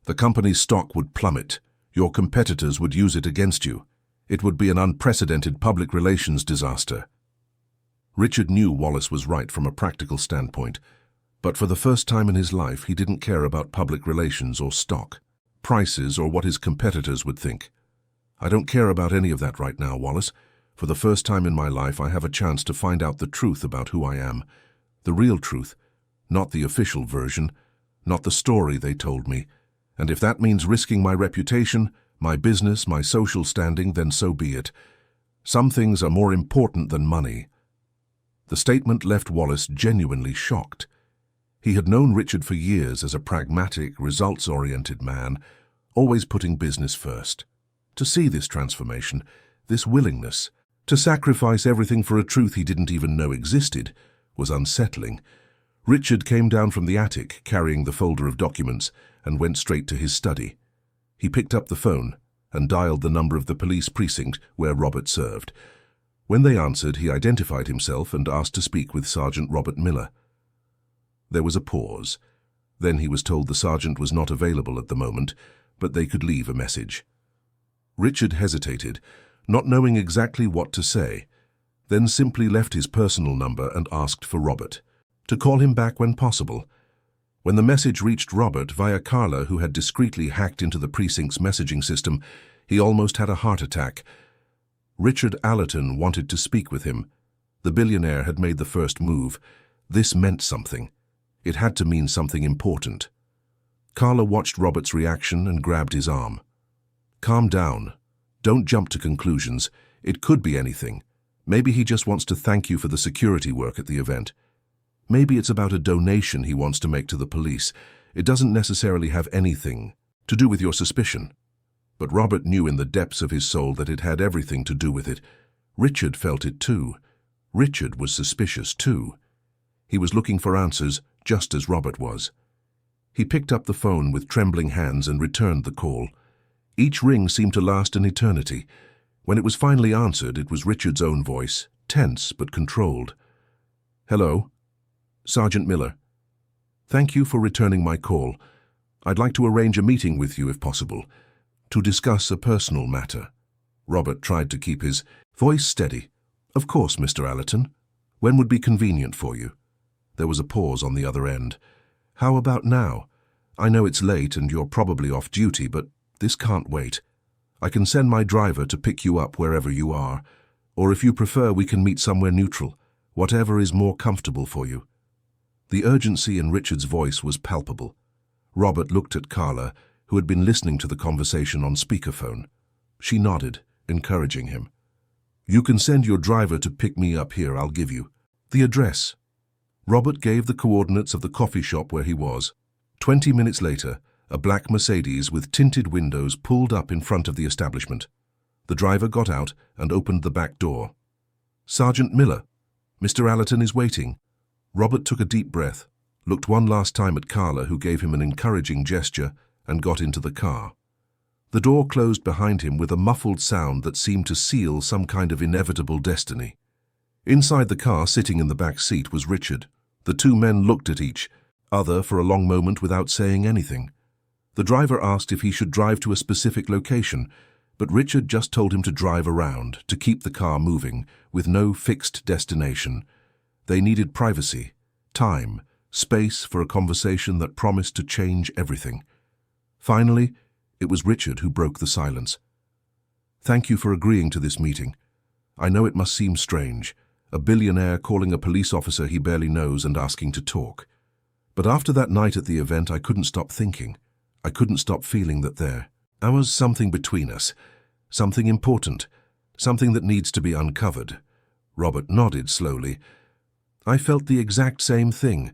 The company's stock would plummet. Your competitors would use it against you. It would be an unprecedented public relations disaster. Richard knew Wallace was right from a practical standpoint, but for the first time in his life he didn't care about public relations or stock, prices or what his competitors would think. I don't care about any of that right now, Wallace. For the first time in my life I have a chance to find out the truth about who I am. The real truth, not the official version, not the story they told me. And if that means risking my reputation, my business, my social standing, then so be it. Some things are more important than money. The statement left Wallace genuinely shocked. He had known Richard for years as a pragmatic, results-oriented man, always putting business first. To see this transformation, this willingness, to sacrifice everything for a truth he didn't even know existed, was unsettling. Richard came down from the attic, carrying the folder of documents, and went straight to his study. He picked up the phone and dialed the number of the police precinct where Robert served. When they answered, he identified himself and asked to speak with Sergeant Robert Miller. There was a pause. Then he was told the sergeant was not available at the moment, but they could leave a message. Richard hesitated, not knowing exactly what to say, then simply left his personal number and asked for Robert, to call him back when possible. When the message reached Robert via Carla, who had discreetly hacked into the precinct's messaging system, he almost had a heart attack. Richard Allerton wanted to speak with him. The billionaire had made the first move. This meant something. It had to mean something important. Carla watched Robert's reaction and grabbed his arm. Calm down. Don't jump to conclusions. It could be anything. Maybe he just wants to thank you for the security work at the event. Maybe it's about a donation he wants to make to the police. It doesn't necessarily have anything to do with your suspicion. But Robert knew in the depths of his soul that it had everything to do with it. Richard felt it too. Richard was suspicious too. He was looking for answers, just as Robert was. He picked up the phone with trembling hands and returned the call. Each ring seemed to last an eternity. When it was finally answered, it was Richard's own voice, tense but controlled. "Hello? Sergeant Miller. Thank you for returning my call. I'd like to arrange a meeting with you if possible, to discuss a personal matter." Robert tried to keep his voice steady. "Of course, Mr. Allerton. When would be convenient for you?" There was a pause on the other end. "How about now? I know it's late and you're probably off duty, but this can't wait. I can send my driver to pick you up wherever you are, or if you prefer, we can meet somewhere neutral, whatever is more comfortable for you." The urgency in Richard's voice was palpable. Robert looked at Carla, who had been listening to the conversation on speakerphone. She nodded, encouraging him. "You can send your driver to pick me up here. I'll give you the address." Robert gave the coordinates of the coffee shop where he was. 20 minutes later, a black Mercedes with tinted windows pulled up in front of the establishment. The driver got out and opened the back door. "Sergeant Miller, Mr. Allerton is waiting." Robert took a deep breath, looked one last time at Carla, who gave him an encouraging gesture, and got into the car. The door closed behind him with a muffled sound that seemed to seal some kind of inevitable destiny. Inside the car, sitting in the back seat, was Richard. The two men looked at each other for a long moment without saying anything. The driver asked if he should drive to a specific location, but Richard just told him to drive around, to keep the car moving, with no fixed destination. They needed privacy, time, space for a conversation that promised to change everything. Finally, it was Richard who broke the silence. "Thank you for agreeing to this meeting. I know it must seem strange, a billionaire calling a police officer he barely knows and asking to talk. But after that night at the event, I couldn't stop thinking. I couldn't stop feeling that there was something between us, something important, something that needs to be uncovered." Robert nodded slowly. "I felt the exact same thing,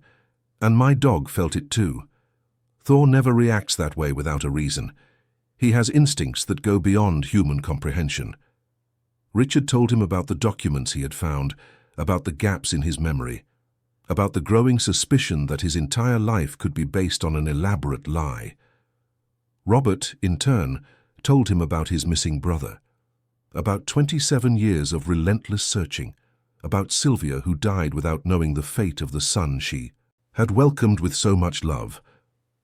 and my dog felt it too. Thor never reacts that way without a reason. He has instincts that go beyond human comprehension." Richard told him about the documents he had found, about the gaps in his memory, about the growing suspicion that his entire life could be based on an elaborate lie. Robert, in turn, told him about his missing brother, about 27 years of relentless searching, about Sylvia, who died without knowing the fate of the son she had welcomed with so much love.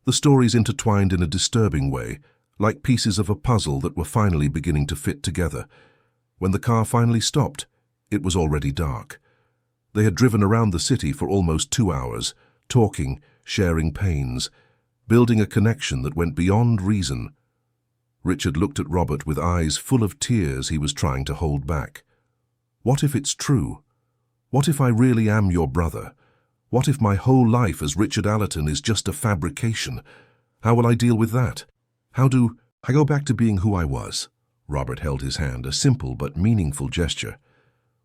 The stories intertwined in a disturbing way, like pieces of a puzzle that were finally beginning to fit together. When the car finally stopped, it was already dark. They had driven around the city for almost 2 hours, talking, sharing pains, building a connection that went beyond reason. Richard looked at Robert with eyes full of tears he was trying to hold back. What if it's true? What if I really am your brother? What if my whole life as Richard Allerton is just a fabrication? How will I deal with that? How do I go back to being who I was? Robert held his hand, a simple but meaningful gesture.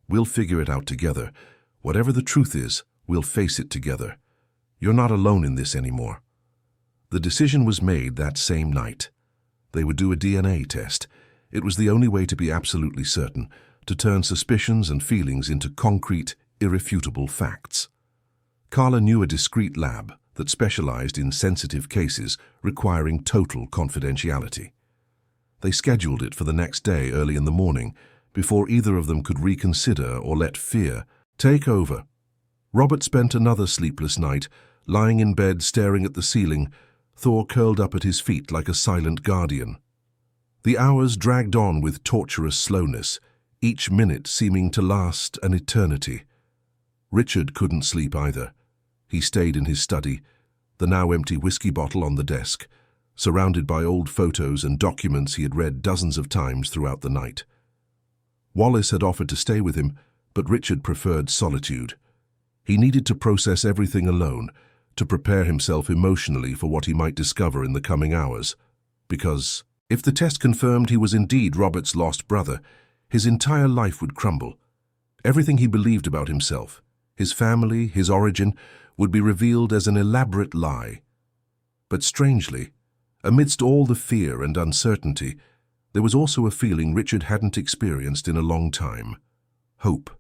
We'll figure it out together. Whatever the truth is, we'll face it together. You're not alone in this anymore. The decision was made that same night. They would do a DNA test. It was the only way to be absolutely certain, to turn suspicions and feelings into concrete, irrefutable facts. Carla knew a discreet lab that specialized in sensitive cases requiring total confidentiality. They scheduled it for the next day early in the morning, before either of them could reconsider or let fear take over. Robert spent another sleepless night, lying in bed staring at the ceiling, Thor curled up at his feet like a silent guardian. The hours dragged on with torturous slowness, each minute seeming to last an eternity. Richard couldn't sleep either. He stayed in his study, the now empty whiskey bottle on the desk, surrounded by old photos and documents he had read dozens of times throughout the night. Wallace had offered to stay with him, but Richard preferred solitude. He needed to process everything alone, to prepare himself emotionally for what he might discover in the coming hours. Because, if the test confirmed he was indeed Robert's lost brother, his entire life would crumble. Everything he believed about himself, his family, his origin, would be revealed as an elaborate lie. But strangely, amidst all the fear and uncertainty, there was also a feeling Richard hadn't experienced in a long time. Hope.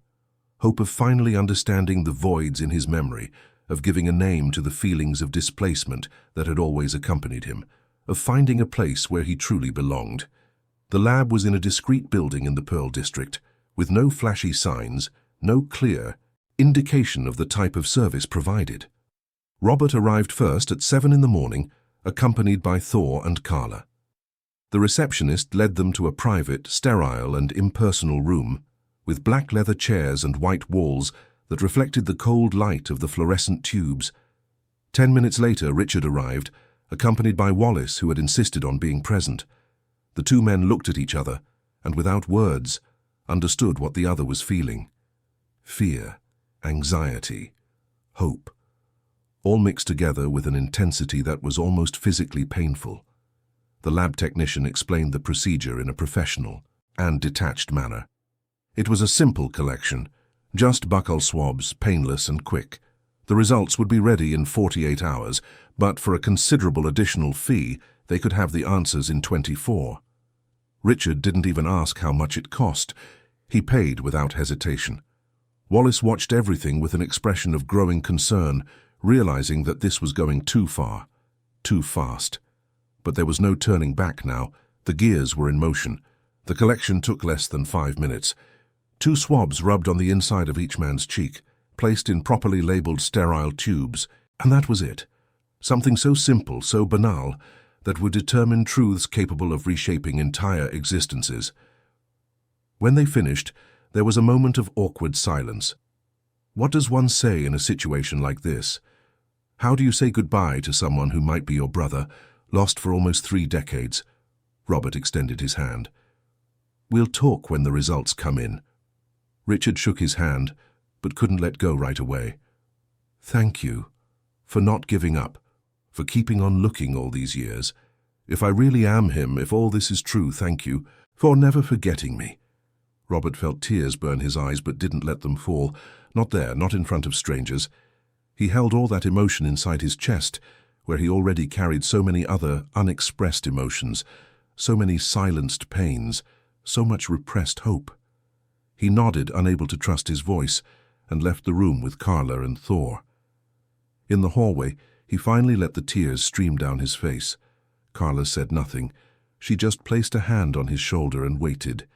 Hope of finally understanding the voids in his memory, of giving a name to the feelings of displacement that had always accompanied him, of finding a place where he truly belonged. The lab was in a discreet building in the Pearl District, with no flashy signs, no clear indication of the type of service provided. Robert arrived first at 7 in the morning, accompanied by Thor and Carla. The receptionist led them to a private, sterile and impersonal room, with black leather chairs and white walls that reflected the cold light of the fluorescent tubes. 10 minutes later, Richard arrived, accompanied by Wallace, who had insisted on being present. The two men looked at each other, and without words, understood what the other was feeling. Fear, anxiety, hope, all mixed together with an intensity that was almost physically painful. The lab technician explained the procedure in a professional and detached manner. It was a simple collection, just buccal swabs, painless and quick. The results would be ready in 48 hours, but for a considerable additional fee, they could have the answers in 24. Richard didn't even ask how much it cost. He paid without hesitation. Wallace watched everything with an expression of growing concern, realizing that this was going too far, too fast. But there was no turning back now. The gears were in motion. The collection took less than 5 minutes. 2 swabs rubbed on the inside of each man's cheek, placed in properly labeled sterile tubes, and that was it. Something so simple, so banal, that would determine truths capable of reshaping entire existences. When they finished, there was a moment of awkward silence. What does one say in a situation like this? How do you say goodbye to someone who might be your brother, lost for almost 3 decades? Robert extended his hand. We'll talk when the results come in. Richard shook his hand, but couldn't let go right away. Thank you for not giving up, for keeping on looking all these years. If I really am him, if all this is true, thank you for never forgetting me. Robert felt tears burn his eyes but didn't let them fall. Not there, not in front of strangers. He held all that emotion inside his chest, where he already carried so many other unexpressed emotions, so many silenced pains, so much repressed hope. He nodded, unable to trust his voice, and left the room with Carla and Thor. In the hallway, he finally let the tears stream down his face. Carla said nothing. She just placed a hand on his shoulder and waited.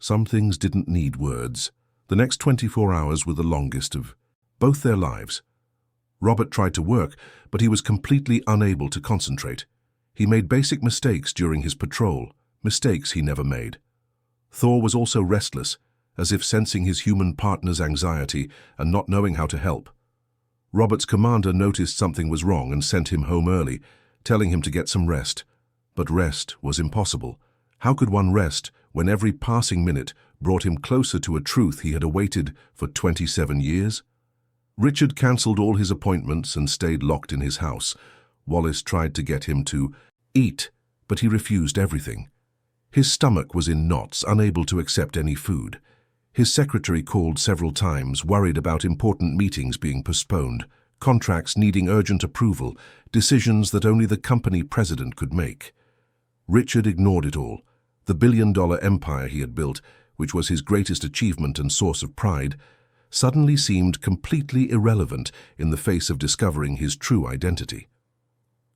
Some things didn't need words. The next 24 hours were the longest of both their lives. Robert tried to work, but he was completely unable to concentrate. He made basic mistakes during his patrol, mistakes he never made. Thor was also restless, as if sensing his human partner's anxiety and not knowing how to help. Robert's commander noticed something was wrong and sent him home early, telling him to get some rest. But rest was impossible. How could one rest when every passing minute brought him closer to a truth he had awaited for 27 years? Richard cancelled all his appointments and stayed locked in his house. Wallace tried to get him to eat, but he refused everything. His stomach was in knots, unable to accept any food. His secretary called several times, worried about important meetings being postponed, contracts needing urgent approval, decisions that only the company president could make. Richard ignored it all. The billion-dollar empire he had built, which was his greatest achievement and source of pride, suddenly seemed completely irrelevant in the face of discovering his true identity.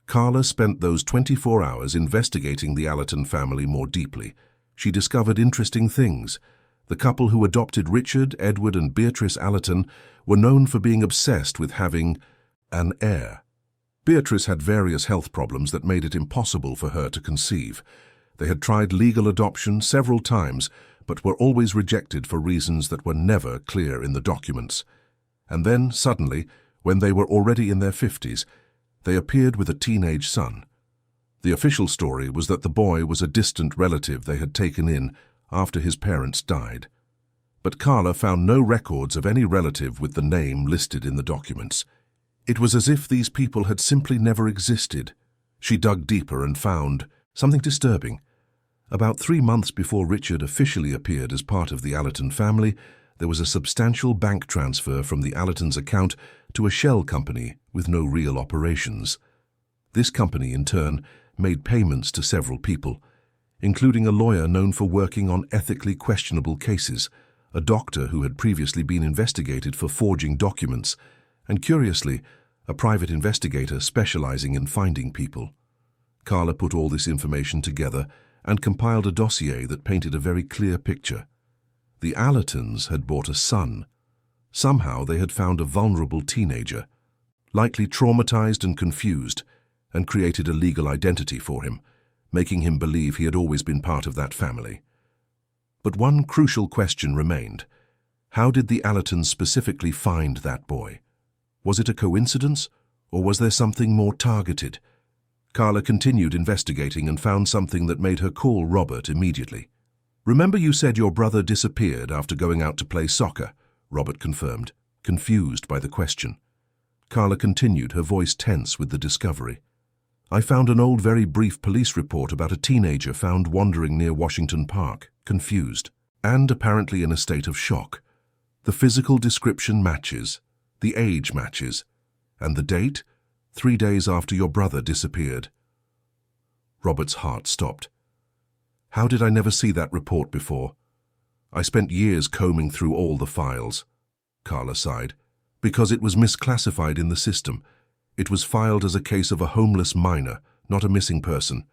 Carla spent those 24 hours investigating the Allerton family more deeply. She discovered interesting things. The couple who adopted Richard, Edward, and Beatrice Allerton were known for being obsessed with having an heir. Beatrice had various health problems that made it impossible for her to conceive. They had tried legal adoption several times, but were always rejected for reasons that were never clear in the documents. And then, suddenly, when they were already in their 50s, they appeared with a teenage son. The official story was that the boy was a distant relative they had taken in after his parents died. But Carla found no records of any relative with the name listed in the documents. It was as if these people had simply never existed. She dug deeper and found something disturbing. About 3 months before Richard officially appeared as part of the Allerton family, there was a substantial bank transfer from the Allertons' account to a shell company with no real operations. This company, in turn, made payments to several people, including a lawyer known for working on ethically questionable cases, a doctor who had previously been investigated for forging documents, and curiously, a private investigator specializing in finding people. Carla put all this information together and compiled a dossier that painted a very clear picture. The Allertons had bought a son. Somehow they had found a vulnerable teenager, likely traumatized and confused, and created a legal identity for him, making him believe he had always been part of that family. But one crucial question remained. How did the Allertons specifically find that boy? Was it a coincidence, or was there something more targeted? Carla continued investigating and found something that made her call Robert immediately. "Remember you said your brother disappeared after going out to play soccer?" Robert confirmed, confused by the question. Carla continued, her voice tense with the discovery. "I found an old, very brief police report about a teenager found wandering near Washington Park, confused, and apparently in a state of shock. The physical description matches, the age matches, and the date, 3 days after your brother disappeared." Robert's heart stopped. "How did I never see that report before? I spent years combing through all the files." Carla sighed. "Because it was misclassified in the system. It was filed as a case of a homeless minor, not a missing person.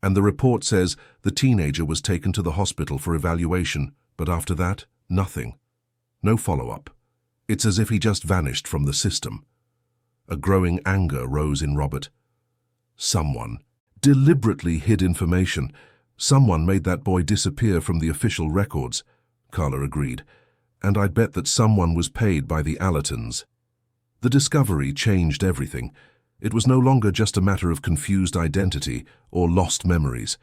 And the report says the teenager was taken to the hospital for evaluation, but after that, nothing. No follow-up. It's as if he just vanished from the system." A growing anger rose in Robert. Someone deliberately hid information. Someone made that boy disappear from the official records, Carla agreed. And I'd bet that someone was paid by the Allertons. The discovery changed everything. It was no longer just a matter of confused identity or lost memories.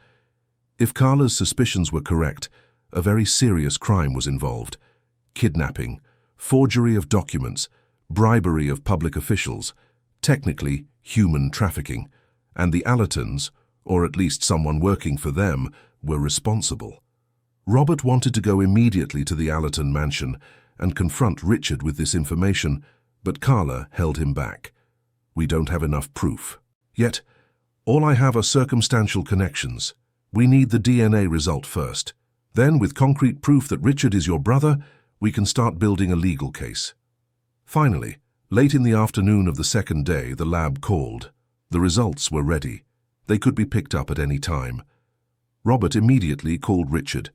If Carla's suspicions were correct, a very serious crime was involved. Kidnapping, forgery of documents, bribery of public officials, technically human trafficking, and the Allertons, or at least someone working for them, were responsible. Robert wanted to go immediately to the Allerton mansion and confront Richard with this information, but Carla held him back. "We don't have enough proof. Yet, all I have are circumstantial connections. We need the DNA result first. Then, with concrete proof that Richard is your brother, we can start building a legal case." Finally, late in the afternoon of the second day, the lab called. The results were ready. They could be picked up at any time. Robert immediately called Richard.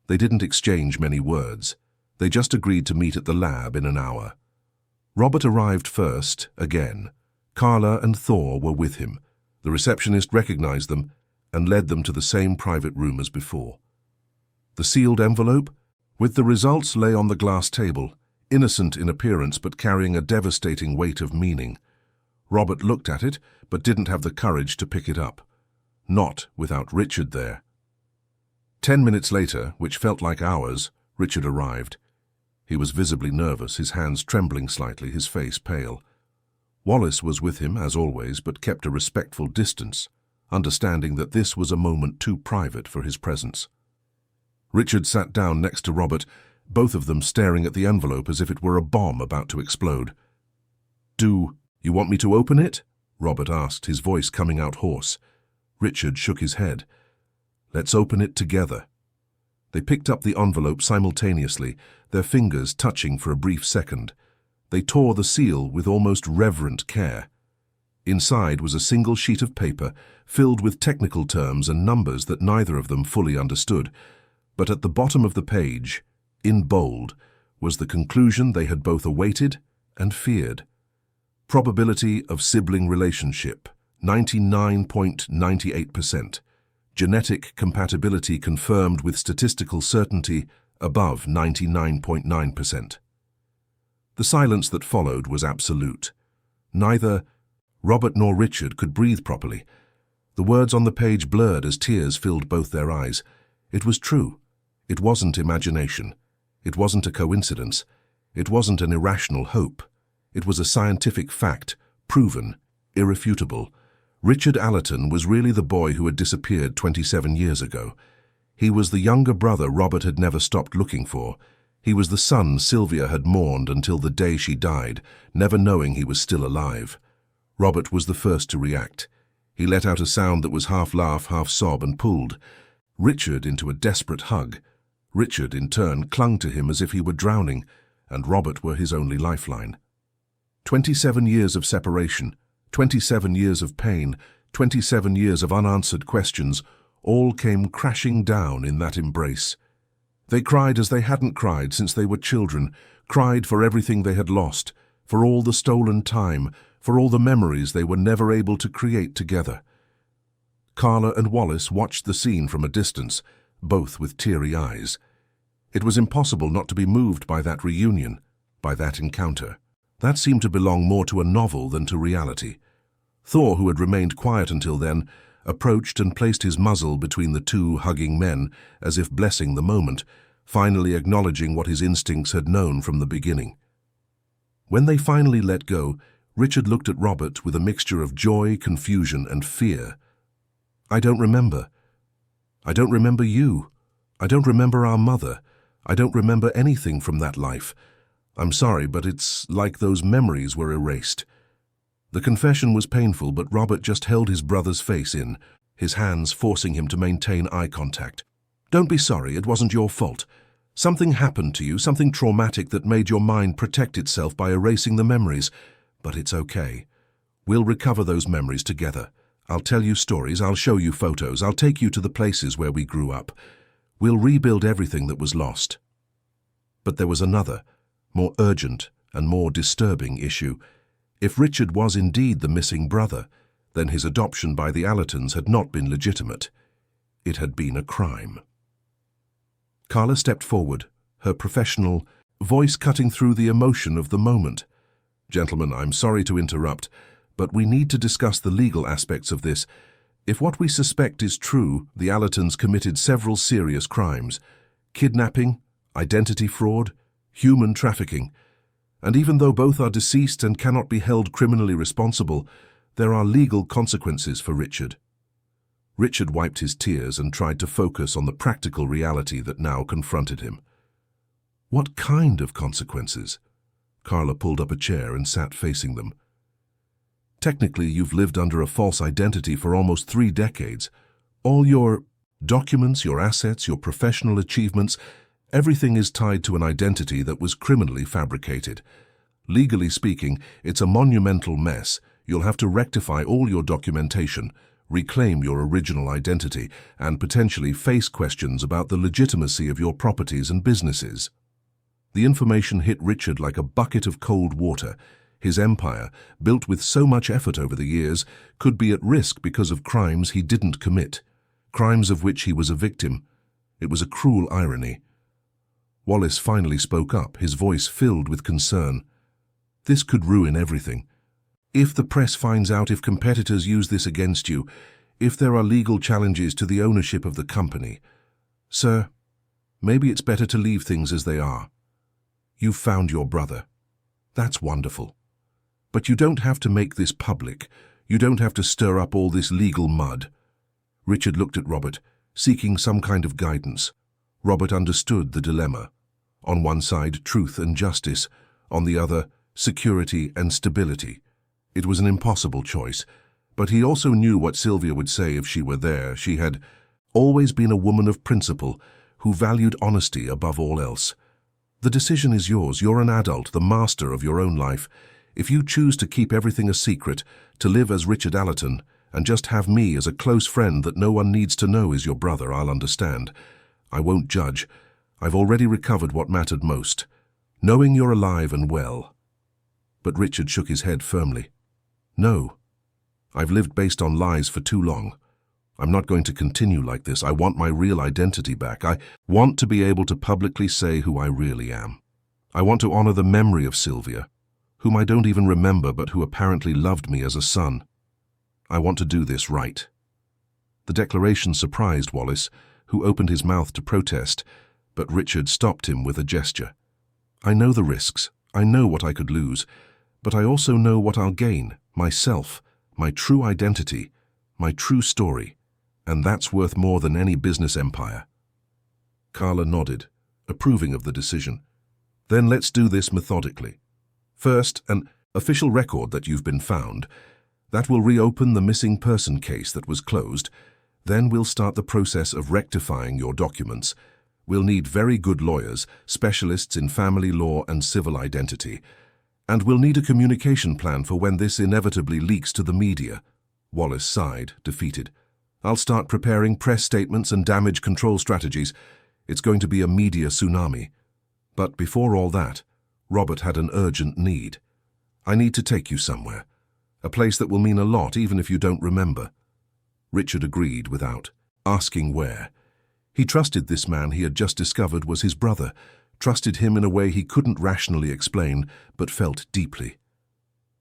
They didn't exchange many words. They just agreed to meet at the lab in an hour. Robert arrived first, again. Carla and Thor were with him. The receptionist recognized them and led them to the same private room as before. The sealed envelope, with the results, lay on the glass table, innocent in appearance but carrying a devastating weight of meaning. Robert looked at it, but didn't have the courage to pick it up. Not without Richard there. 10 minutes later, which felt like hours, Richard arrived. He was visibly nervous, his hands trembling slightly, his face pale. Wallace was with him, as always, but kept a respectful distance, understanding that this was a moment too private for his presence. Richard sat down next to Robert, both of them staring at the envelope as if it were a bomb about to explode. "Do you want me to open it?" Robert asked, his voice coming out hoarse. Richard shook his head. "Let's open it together." They picked up the envelope simultaneously, their fingers touching for a brief second. They tore the seal with almost reverent care. Inside was a single sheet of paper filled with technical terms and numbers that neither of them fully understood. But at the bottom of the page, in bold, was the conclusion they had both awaited and feared. Probability of sibling relationship, 99.98%. Genetic compatibility confirmed with statistical certainty above 99.9%. The silence that followed was absolute. Neither Robert nor Richard could breathe properly. The words on the page blurred as tears filled both their eyes. It was true. It wasn't imagination. It wasn't a coincidence. It wasn't an irrational hope. It was a scientific fact, proven, irrefutable. Richard Allerton was really the boy who had disappeared 27 years ago. He was the younger brother Robert had never stopped looking for. He was the son Sylvia had mourned until the day she died, never knowing he was still alive. Robert was the first to react. He let out a sound that was half laugh, half sob, and pulled Richard into a desperate hug. Richard, in turn, clung to him as if he were drowning, and Robert were his only lifeline. 27 years of separation, 27 years of pain, 27 years of unanswered questions, all came crashing down in that embrace. They cried as they hadn't cried since they were children, cried for everything they had lost, for all the stolen time, for all the memories they were never able to create together. Carla and Wallace watched the scene from a distance, both with teary eyes. It was impossible not to be moved by that reunion, by that encounter. That seemed to belong more to a novel than to reality. Thor, who had remained quiet until then, approached and placed his muzzle between the two hugging men, as if blessing the moment, finally acknowledging what his instincts had known from the beginning. When they finally let go, Richard looked at Robert with a mixture of joy, confusion, and fear. "I don't remember. I don't remember you. I don't remember our mother. I don't remember anything from that life. I'm sorry, but it's like those memories were erased." The confession was painful, but Robert just held his brother's face in, his hands forcing him to maintain eye contact. "Don't be sorry, it wasn't your fault. Something happened to you, something traumatic that made your mind protect itself by erasing the memories. But it's okay. We'll recover those memories together. I'll tell you stories, I'll show you photos, I'll take you to the places where we grew up. We'll rebuild everything that was lost." But there was another, more urgent and more disturbing issue. If Richard was indeed the missing brother, then his adoption by the Allertons had not been legitimate. It had been a crime. Carla stepped forward, her professional voice cutting through the emotion of the moment. "Gentlemen, I'm sorry to interrupt, but we need to discuss the legal aspects of this. If what we suspect is true, the Allertons committed several serious crimes: kidnapping, identity fraud, human trafficking. And even though both are deceased and cannot be held criminally responsible, there are legal consequences for Richard." Richard wiped his tears and tried to focus on the practical reality that now confronted him. "What kind of consequences?" Carla pulled up a chair and sat facing them. "Technically, you've lived under a false identity for almost 3 decades. All your documents, your assets, your professional achievements, everything is tied to an identity that was criminally fabricated. Legally speaking, it's a monumental mess. You'll have to rectify all your documentation, reclaim your original identity, and potentially face questions about the legitimacy of your properties and businesses." The information hit Richard like a bucket of cold water. His empire, built with so much effort over the years, could be at risk because of crimes he didn't commit, crimes of which he was a victim. It was a cruel irony. Wallace finally spoke up, his voice filled with concern. This could ruin everything. If the press finds out, if competitors use this against you, if there are legal challenges to the ownership of the company. Sir, maybe it's better to leave things as they are. You've found your brother. That's wonderful. But you don't have to make this public. You don't have to stir up all this legal mud. Richard looked at Robert, seeking some kind of guidance. Robert understood the dilemma. On one side, truth and justice. On the other, security and stability. It was an impossible choice, but he also knew what Sylvia would say if she were there. She had always been a woman of principle, who valued honesty above all else. The decision is yours. You're an adult, the master of your own life. If you choose to keep everything a secret, to live as Richard Allerton, and just have me as a close friend that no one needs to know is your brother, I'll understand. I won't judge. I've already recovered what mattered most, knowing you're alive and well. But Richard shook his head firmly. No. I've lived based on lies for too long. I'm not going to continue like this. I want my real identity back. I want to be able to publicly say who I really am. I want to honor the memory of Sylvia, whom I don't even remember but who apparently loved me as a son. I want to do this right. The declaration surprised Wallace, who opened his mouth to protest, but Richard stopped him with a gesture. I know the risks. I know what I could lose, but I also know what I'll gain, myself, my true identity, my true story, and that's worth more than any business empire. Carla nodded, approving of the decision. Then let's do this methodically. First, an official record that you've been found. That will reopen the missing person case that was closed. Then we'll start the process of rectifying your documents. We'll need very good lawyers, specialists in family law and civil identity. And we'll need a communication plan for when this inevitably leaks to the media. Wallace sighed, defeated. I'll start preparing press statements and damage control strategies. It's going to be a media tsunami. But before all that, Robert had an urgent need. I need to take you somewhere. A place that will mean a lot even if you don't remember. Richard agreed without asking where. He trusted this man he had just discovered was his brother, trusted him in a way he couldn't rationally explain, but felt deeply.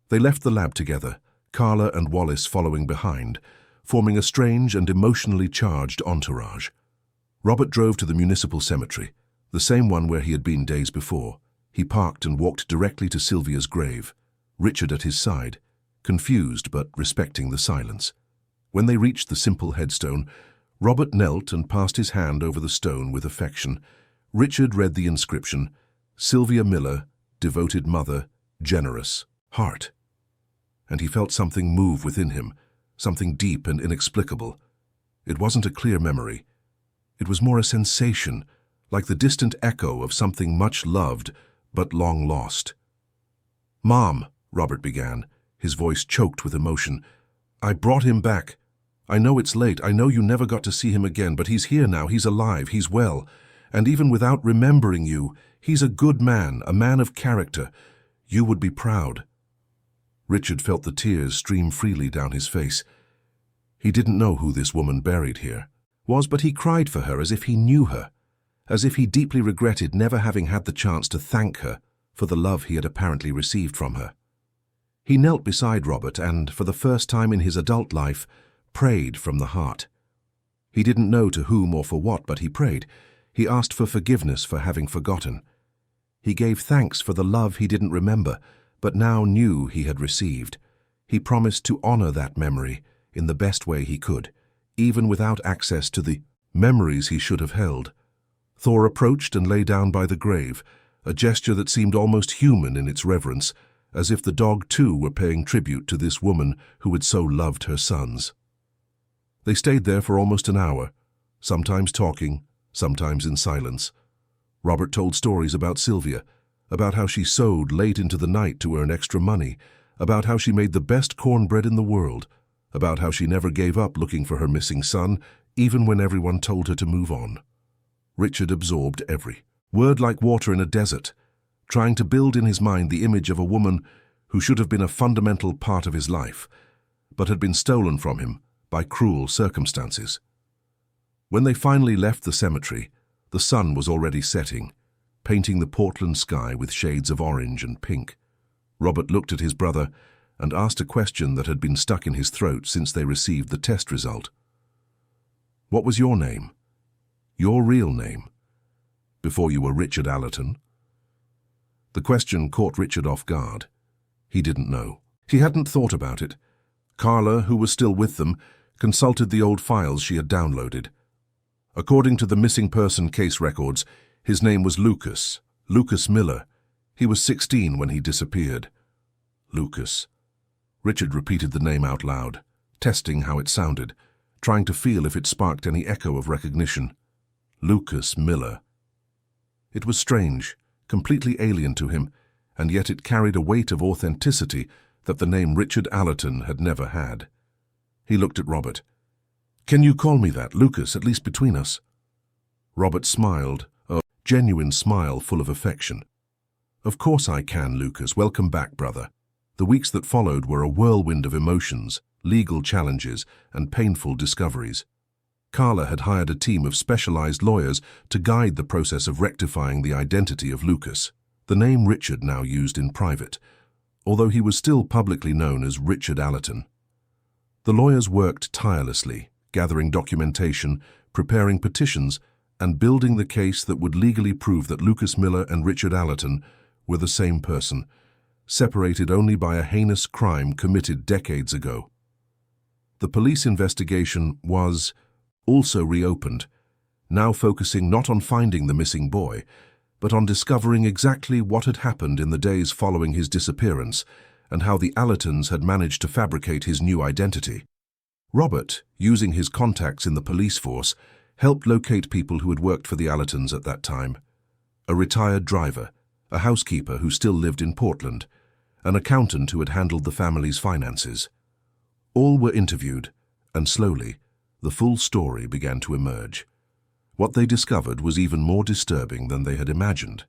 They left the lab together, Carla and Wallace following behind, forming a strange and emotionally charged entourage. Robert drove to the municipal cemetery, the same one where he had been days before. He parked and walked directly to Sylvia's grave, Richard at his side, confused but respecting the silence. When they reached the simple headstone, Robert knelt and passed his hand over the stone with affection. Richard read the inscription, Sylvia Miller, devoted mother, generous, heart. And he felt something move within him, something deep and inexplicable. It wasn't a clear memory. It was more a sensation, like the distant echo of something much loved but long lost. Mom, Robert began, his voice choked with emotion. I brought him back. I know it's late. I know you never got to see him again, but he's here now. He's alive. He's well. And even without remembering you, he's a good man, a man of character. You would be proud. Richard felt the tears stream freely down his face. He didn't know who this woman buried here was, but he cried for her as if he knew her, as if he deeply regretted never having had the chance to thank her for the love he had apparently received from her. He knelt beside Robert and, for the first time in his adult life, prayed from the heart. He didn't know to whom or for what, but he prayed. He asked for forgiveness for having forgotten. He gave thanks for the love he didn't remember, but now knew he had received. He promised to honor that memory in the best way he could, even without access to the memories he should have held. Thor approached and lay down by the grave, a gesture that seemed almost human in its reverence, as if the dog too were paying tribute to this woman who had so loved her sons. They stayed there for almost an hour, sometimes talking, sometimes in silence. Robert told stories about Sylvia, about how she sewed late into the night to earn extra money, about how she made the best cornbread in the world, about how she never gave up looking for her missing son, even when everyone told her to move on. Richard absorbed every word like water in a desert, trying to build in his mind the image of a woman who should have been a fundamental part of his life, but had been stolen from him by cruel circumstances. When they finally left the cemetery, the sun was already setting, painting the Portland sky with shades of orange and pink. Robert looked at his brother and asked a question that had been stuck in his throat since they received the test result. "What was your name? Your real name? Before you were Richard Allerton?" The question caught Richard off guard. He didn't know. He hadn't thought about it. Carla, who was still with them, consulted the old files she had downloaded. According to the missing person case records, his name was Lucas Miller. He was 16 when he disappeared. Lucas. Richard repeated the name out loud, testing how it sounded, trying to feel if it sparked any echo of recognition. Lucas Miller. It was strange, completely alien to him, and yet it carried a weight of authenticity that the name Richard Allerton had never had. He looked at Robert. "Can you call me that, Lucas, at least between us?" Robert smiled, a genuine smile full of affection. "Of course I can, Lucas. Welcome back, brother." The weeks that followed were a whirlwind of emotions, legal challenges, and painful discoveries. Carla had hired a team of specialized lawyers to guide the process of rectifying the identity of Lucas, the name Richard now used in private, although he was still publicly known as Richard Allerton. The lawyers worked tirelessly, gathering documentation, preparing petitions, and building the case that would legally prove that Lucas Miller and Richard Allerton were the same person, separated only by a heinous crime committed decades ago. The police investigation was also reopened, now focusing not on finding the missing boy, but on discovering exactly what had happened in the days following his disappearance and how the Allertons had managed to fabricate his new identity. Robert, using his contacts in the police force, helped locate people who had worked for the Allertons at that time. A retired driver, a housekeeper who still lived in Portland, an accountant who had handled the family's finances. All were interviewed, and slowly, the full story began to emerge. What they discovered was even more disturbing than they had imagined.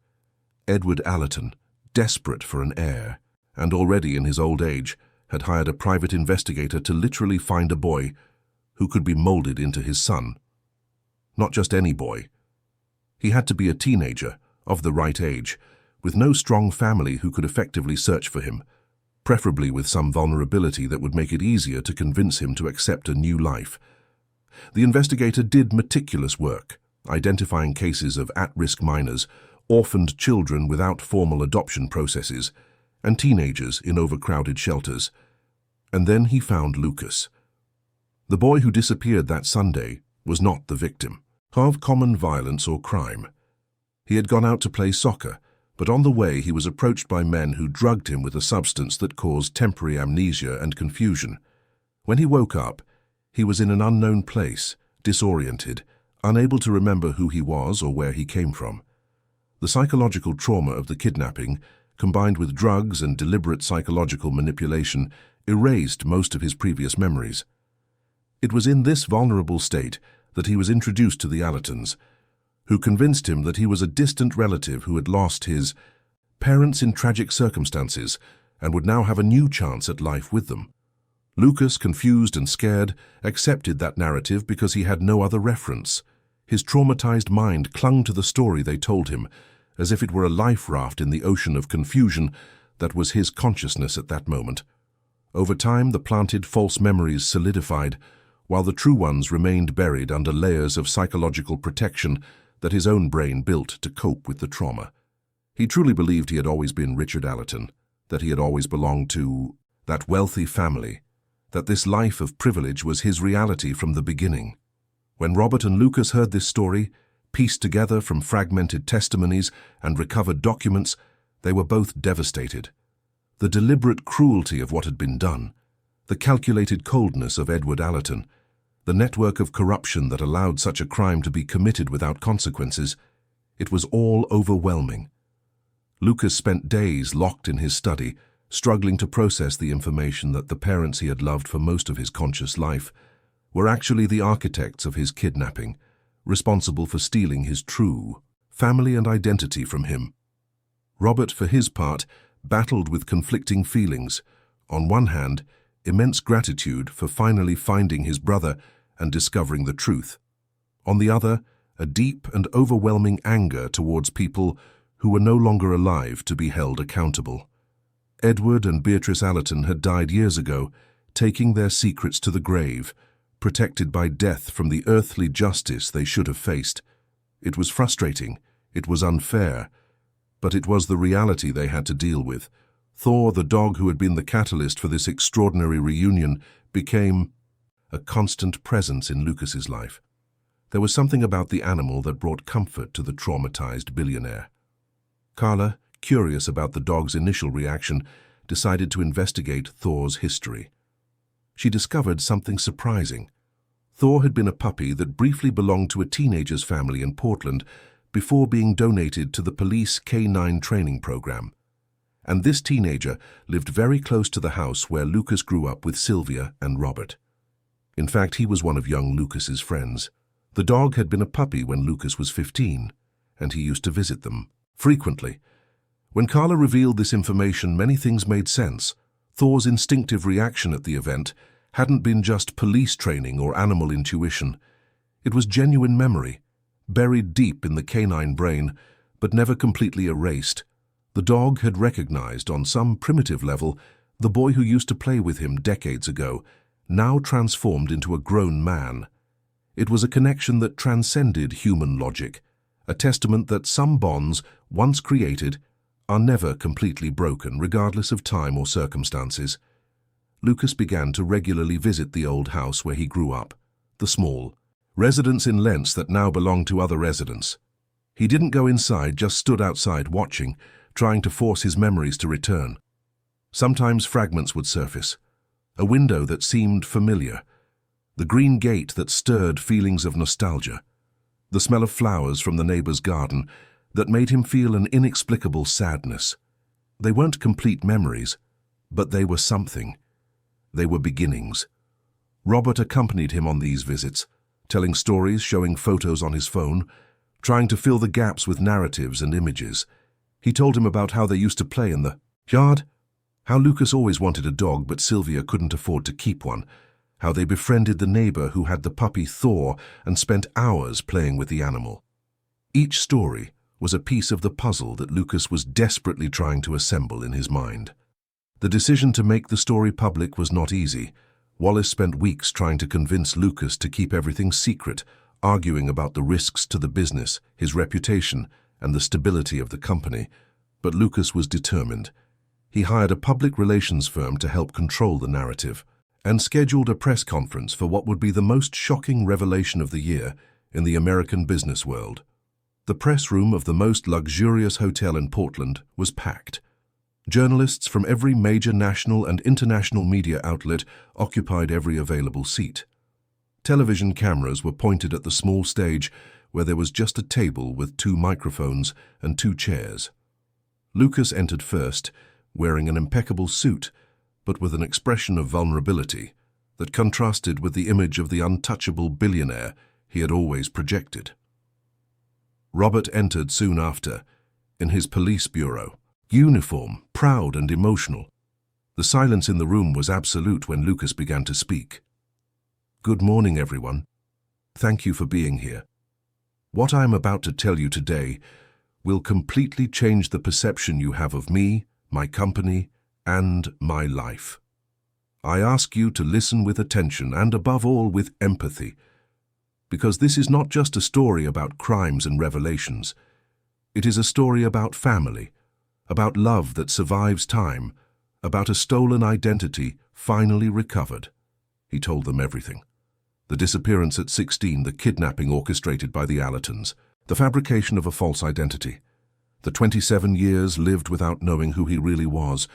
Edward Allerton, desperate for an heir, and already in his old age, had hired a private investigator to literally find a boy who could be molded into his son. Not just any boy. He had to be a teenager, of the right age, with no strong family who could effectively search for him, preferably with some vulnerability that would make it easier to convince him to accept a new life. The investigator did meticulous work, identifying cases of at-risk minors, orphaned children without formal adoption processes, and teenagers in overcrowded shelters. And then he found Lucas. The boy who disappeared that Sunday was not the victim of common violence or crime. He had gone out to play soccer, but on the way he was approached by men who drugged him with a substance that caused temporary amnesia and confusion. When he woke up, he was in an unknown place, disoriented, unable to remember who he was or where he came from. The psychological trauma of the kidnapping, combined with drugs and deliberate psychological manipulation, erased most of his previous memories. It was in this vulnerable state that he was introduced to the Allertons, who convinced him that he was a distant relative who had lost his parents in tragic circumstances and would now have a new chance at life with them. Lucas, confused and scared, accepted that narrative because he had no other reference. His traumatized mind clung to the story they told him, as if it were a life raft in the ocean of confusion that was his consciousness at that moment. Over time, the planted false memories solidified, while the true ones remained buried under layers of psychological protection that his own brain built to cope with the trauma. He truly believed he had always been Richard Allerton, that he had always belonged to that wealthy family, that this life of privilege was his reality from the beginning. When Robert and Lucas heard this story, pieced together from fragmented testimonies and recovered documents, they were both devastated. The deliberate cruelty of what had been done, the calculated coldness of Edward Allerton, the network of corruption that allowed such a crime to be committed without consequences, it was all overwhelming. Lucas spent days locked in his study, struggling to process the information that the parents he had loved for most of his conscious life were actually the architects of his kidnapping, responsible for stealing his true family and identity from him. Robert, for his part, battled with conflicting feelings. On one hand, immense gratitude for finally finding his brother and discovering the truth. On the other, a deep and overwhelming anger towards people who were no longer alive to be held accountable. Edward and Beatrice Allerton had died years ago, taking their secrets to the grave, protected by death from the earthly justice they should have faced. It was frustrating, it was unfair, but it was the reality they had to deal with. Thor, the dog who had been the catalyst for this extraordinary reunion, became a constant presence in Lucas's life. There was something about the animal that brought comfort to the traumatized billionaire. Carla, curious about the dog's initial reaction, decided to investigate Thor's history. She discovered something surprising. Thor had been a puppy that briefly belonged to a teenager's family in Portland before being donated to the police K-9 training program. And this teenager lived very close to the house where Lucas grew up with Sylvia and Robert. In fact, he was one of young Lucas's friends. The dog had been a puppy when Lucas was 15, and he used to visit them frequently. When Carla revealed this information, many things made sense. Thor's instinctive reaction at the event hadn't been just police training or animal intuition. It was genuine memory, buried deep in the canine brain, but never completely erased. The dog had recognized, on some primitive level, the boy who used to play with him decades ago, now transformed into a grown man. It was a connection that transcended human logic, a testament that some bonds, once created, are never completely broken, regardless of time or circumstances. Lucas began to regularly visit the old house where he grew up, the small residence in Lentz that now belonged to other residents. He didn't go inside, just stood outside watching, trying to force his memories to return. Sometimes fragments would surface. A window that seemed familiar. The green gate that stirred feelings of nostalgia. The smell of flowers from the neighbor's garden that made him feel an inexplicable sadness. They weren't complete memories, but they were something. They were beginnings. Robert accompanied him on these visits, telling stories, showing photos on his phone, trying to fill the gaps with narratives and images. He told him about how they used to play in the yard, how Lucas always wanted a dog but Sylvia couldn't afford to keep one, how they befriended the neighbor who had the puppy Thor and spent hours playing with the animal. Each story was a piece of the puzzle that Lucas was desperately trying to assemble in his mind. The decision to make the story public was not easy. Wallace spent weeks trying to convince Lucas to keep everything secret, arguing about the risks to the business, his reputation, and the stability of the company. But Lucas was determined. He hired a public relations firm to help control the narrative, and scheduled a press conference for what would be the most shocking revelation of the year in the American business world. The press room of the most luxurious hotel in Portland was packed. Journalists from every major national and international media outlet occupied every available seat. Television cameras were pointed at the small stage where there was just a table with 2 microphones and 2 chairs. Lucas entered first, wearing an impeccable suit, but with an expression of vulnerability that contrasted with the image of the untouchable billionaire he had always projected. Robert entered soon after, in his police bureau, uniform, proud and emotional. The silence in the room was absolute when Lucas began to speak. "Good morning, everyone. Thank you for being here. What I am about to tell you today will completely change the perception you have of me, my company, and my life. I ask you to listen with attention and, above all, with empathy, because this is not just a story about crimes and revelations. It is a story about family, about love that survives time, about a stolen identity finally recovered." He told them everything. The disappearance at 16, the kidnapping orchestrated by the Allertons, the fabrication of a false identity, the 27 years lived without knowing who he really was,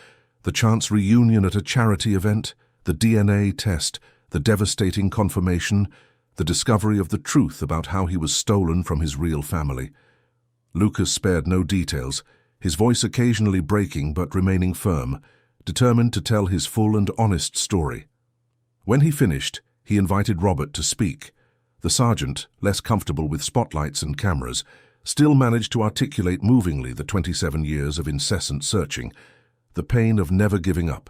the chance reunion at a charity event, the DNA test, the devastating confirmation, the discovery of the truth about how he was stolen from his real family. Lucas spared no details, his voice occasionally breaking but remaining firm, determined to tell his full and honest story. When he finished, he invited Robert to speak. The sergeant, less comfortable with spotlights and cameras, still managed to articulate movingly the 27 years of incessant searching, the pain of never giving up,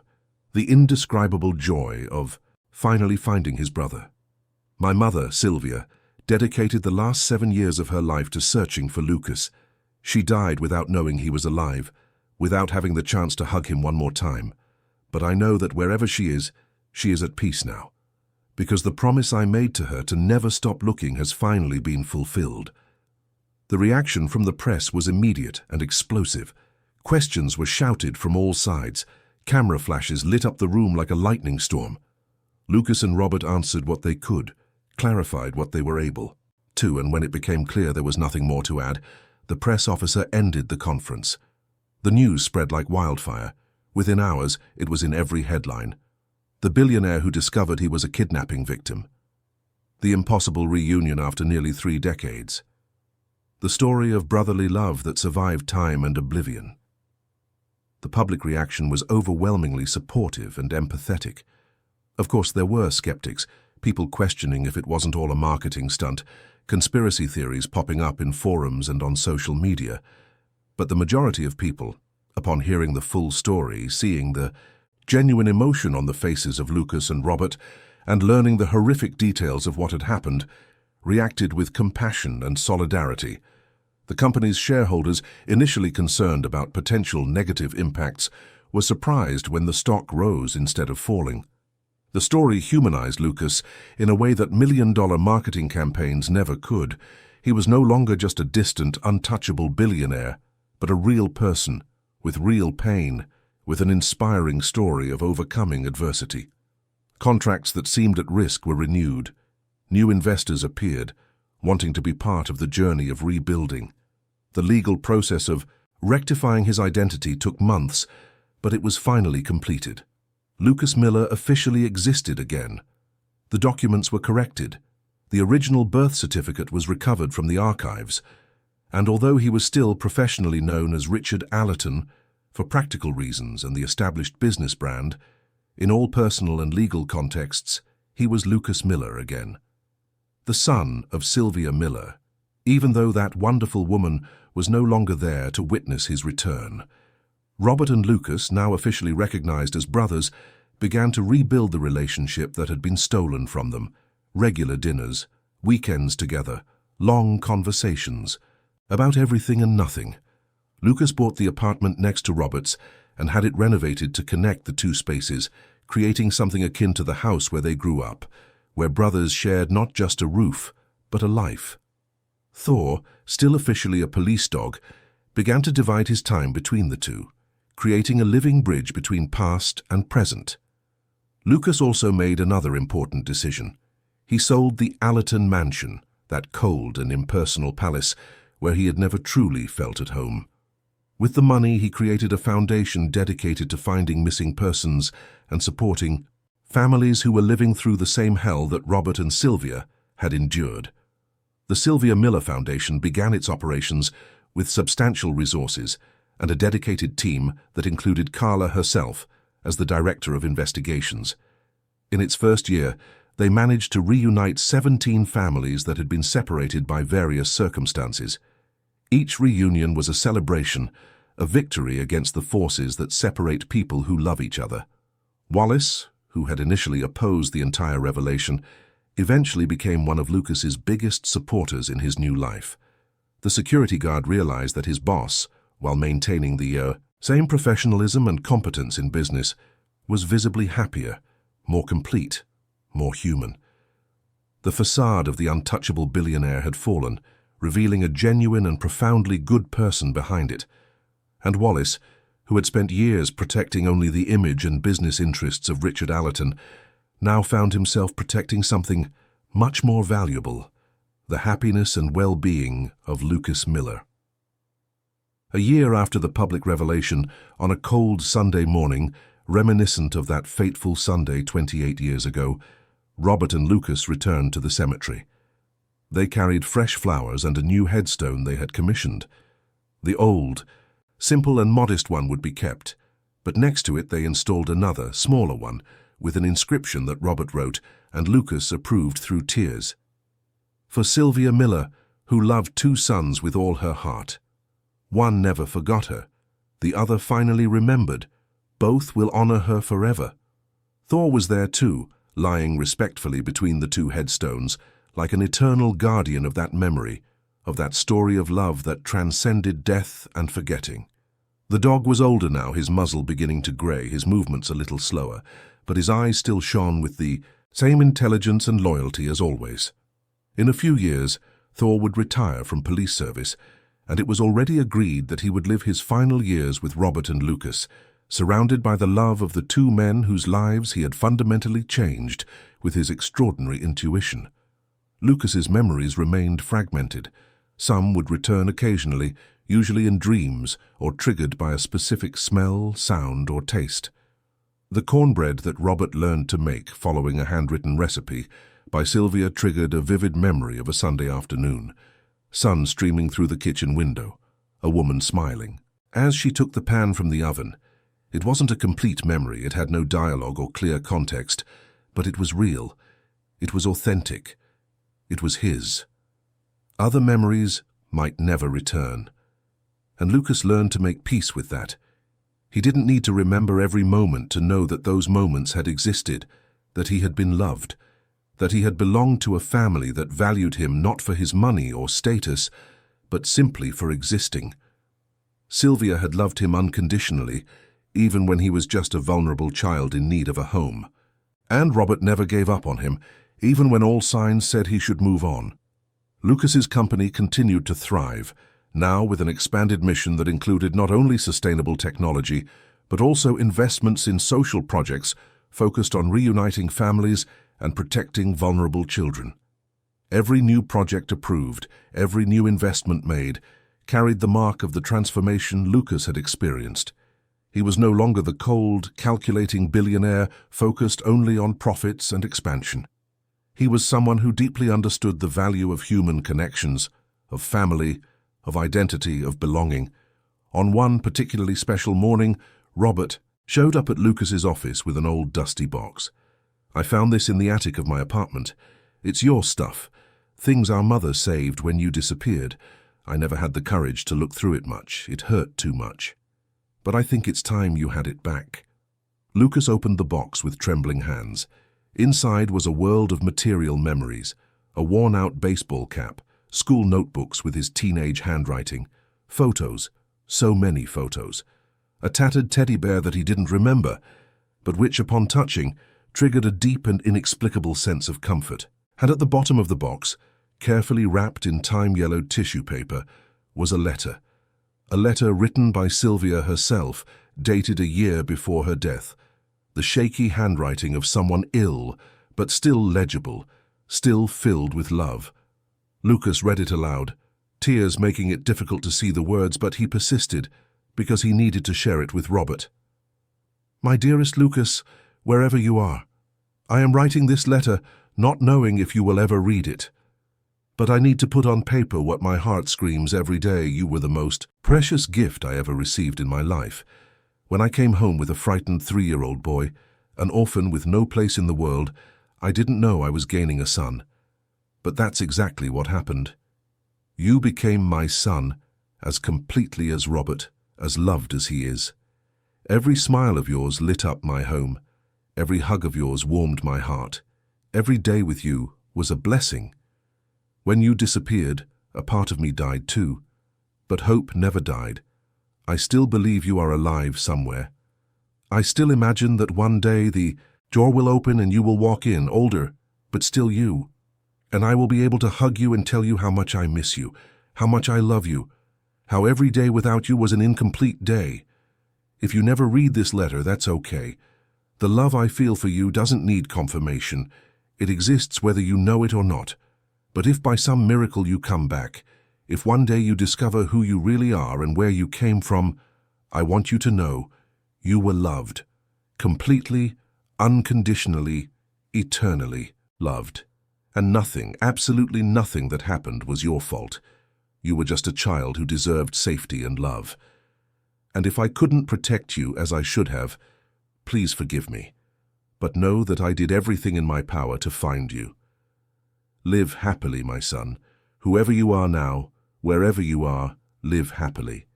the indescribable joy of finally finding his brother. My mother, Sylvia, dedicated the last 7 years of her life to searching for Lucas. She died without knowing he was alive, without having the chance to hug him one more time. But I know that wherever she is at peace now, because the promise I made to her to never stop looking has finally been fulfilled. The reaction from the press was immediate and explosive. Questions were shouted from all sides. Camera flashes lit up the room like a lightning storm. Lucas and Robert answered what they could, clarified what they were able to, and when it became clear there was nothing more to add, the press officer ended the conference. The news spread like wildfire. Within hours, it was in every headline. The billionaire who discovered he was a kidnapping victim. The impossible reunion after nearly 3 decades. The story of brotherly love that survived time and oblivion. The public reaction was overwhelmingly supportive and empathetic. Of course, there were skeptics, people questioning if it wasn't all a marketing stunt, conspiracy theories popping up in forums and on social media. But the majority of people, upon hearing the full story, seeing the genuine emotion on the faces of Lucas and Robert, and learning the horrific details of what had happened, reacted with compassion and solidarity. The company's shareholders, initially concerned about potential negative impacts, were surprised when the stock rose instead of falling. The story humanized Lucas in a way that million-dollar marketing campaigns never could. He was no longer just a distant, untouchable billionaire, but a real person, with real pain, with an inspiring story of overcoming adversity. Contracts that seemed at risk were renewed. New investors appeared, wanting to be part of the journey of rebuilding. The legal process of rectifying his identity took months, but it was finally completed. Lucas Miller officially existed again. The documents were corrected. The original birth certificate was recovered from the archives. And although he was still professionally known as Richard Allerton, for practical reasons and the established business brand, in all personal and legal contexts, he was Lucas Miller again. The son of Sylvia Miller, even though that wonderful woman was no longer there to witness his return. Robert and Lucas, now officially recognized as brothers, began to rebuild the relationship that had been stolen from them. Regular dinners, weekends together, long conversations, about everything and nothing. Lucas bought the apartment next to Robert's and had it renovated to connect the 2 spaces, creating something akin to the house where they grew up, where brothers shared not just a roof, but a life. Thor, still officially a police dog, began to divide his time between the 2, creating a living bridge between past and present. Lucas also made another important decision. He sold the Allerton Mansion, that cold and impersonal palace where he had never truly felt at home. With the money, he created a foundation dedicated to finding missing persons and supporting families who were living through the same hell that Robert and Sylvia had endured. The Sylvia Miller Foundation began its operations with substantial resources and a dedicated team that included Carla herself as the Director of Investigations. In its first year, they managed to reunite 17 families that had been separated by various circumstances. Each reunion was a celebration, a victory against the forces that separate people who love each other. Wallace, who had initially opposed the entire revelation, eventually became one of Lucas's biggest supporters in his new life. The security guard realized that his boss, while maintaining the same professionalism and competence in business, was visibly happier, more complete, more human. The facade of the untouchable billionaire had fallen, revealing a genuine and profoundly good person behind it. And Wallace, who had spent years protecting only the image and business interests of Richard Allerton, now found himself protecting something much more valuable, the happiness and well-being of Lucas Miller. A year after the public revelation, on a cold Sunday morning, reminiscent of that fateful Sunday 28 years ago, Robert and Lucas returned to the cemetery. They carried fresh flowers and a new headstone they had commissioned. The old, simple and modest one would be kept, but next to it they installed another, smaller one, with an inscription that Robert wrote and Lucas approved through tears. For Sylvia Miller, who loved 2 sons with all her heart. One never forgot her, the other finally remembered, Both will honor her forever. Thor was there too, lying respectfully between the two headstones, like an eternal guardian of that memory, of that story of love that transcended death and forgetting. The dog was older now, his muzzle beginning to grey, his movements a little slower, but his eyes still shone with the same intelligence and loyalty as always. In a few years, Thor would retire from police service, and it was already agreed that he would live his final years with Robert and Lucas, surrounded by the love of the two men whose lives he had fundamentally changed with his extraordinary intuition. Lucas's memories remained fragmented. Some would return occasionally, usually in dreams or triggered by a specific smell, sound, or taste. The cornbread that Robert learned to make following a handwritten recipe by Sylvia triggered a vivid memory of a Sunday afternoon. Sun streaming through the kitchen window, a woman smiling. As she took the pan from the oven, it wasn't a complete memory, it had no dialogue or clear context, but it was real. It was authentic. It was his. Other memories might never return. And Lucas learned to make peace with that. He didn't need to remember every moment to know that those moments had existed, that he had been loved, that he had belonged to a family that valued him not for his money or status, but simply for existing. Sylvia had loved him unconditionally, even when he was just a vulnerable child in need of a home. And Robert never gave up on him, even when all signs said he should move on. Lucas's company continued to thrive, now with an expanded mission that included not only sustainable technology, but also investments in social projects focused on reuniting families and protecting vulnerable children. Every new project approved, every new investment made, carried the mark of the transformation Lucas had experienced. He was no longer the cold, calculating billionaire focused only on profits and expansion. He was someone who deeply understood the value of human connections, of family, of identity, of belonging. On one particularly special morning, Robert showed up at Lucas's office with an old dusty box. "I found this in the attic of my apartment. It's your stuff. Things our mother saved when you disappeared. I never had the courage to look through it much. It hurt too much. But I think it's time you had it back." Lucas opened the box with trembling hands. Inside was a world of material memories, a worn-out baseball cap, school notebooks with his teenage handwriting, photos, so many photos, a tattered teddy bear that he didn't remember, but which, upon touching, triggered a deep and inexplicable sense of comfort. And at the bottom of the box, carefully wrapped in time-yellowed tissue paper, was a letter written by Sylvia herself, dated a year before her death. The shaky handwriting of someone ill, but still legible, still filled with love. Lucas read it aloud, tears making it difficult to see the words, but he persisted, because he needed to share it with Robert. "My dearest Lucas, wherever you are, I am writing this letter not knowing if you will ever read it. But I need to put on paper what my heart screams every day. You were the most precious gift I ever received in my life. When I came home with a frightened 3-year-old boy, an orphan with no place in the world, I didn't know I was gaining a son. But that's exactly what happened. You became my son, as completely as Robert, as loved as he is. Every smile of yours lit up my home. Every hug of yours warmed my heart. Every day with you was a blessing. When you disappeared, a part of me died too. But hope never died. I still believe you are alive somewhere. I still imagine that one day the door will open and you will walk in, older, but still you. And I will be able to hug you and tell you how much I miss you, how much I love you, how every day without you was an incomplete day. If you never read this letter, that's okay. The love I feel for you doesn't need confirmation. It exists whether you know it or not. But if by some miracle you come back, if one day you discover who you really are and where you came from, I want you to know you were loved. Completely, unconditionally, eternally loved. And nothing, absolutely nothing that happened was your fault. You were just a child who deserved safety and love. And if I couldn't protect you as I should have, please forgive me. But know that I did everything in my power to find you. Live happily, my son. Whoever you are now, wherever you are, live happily.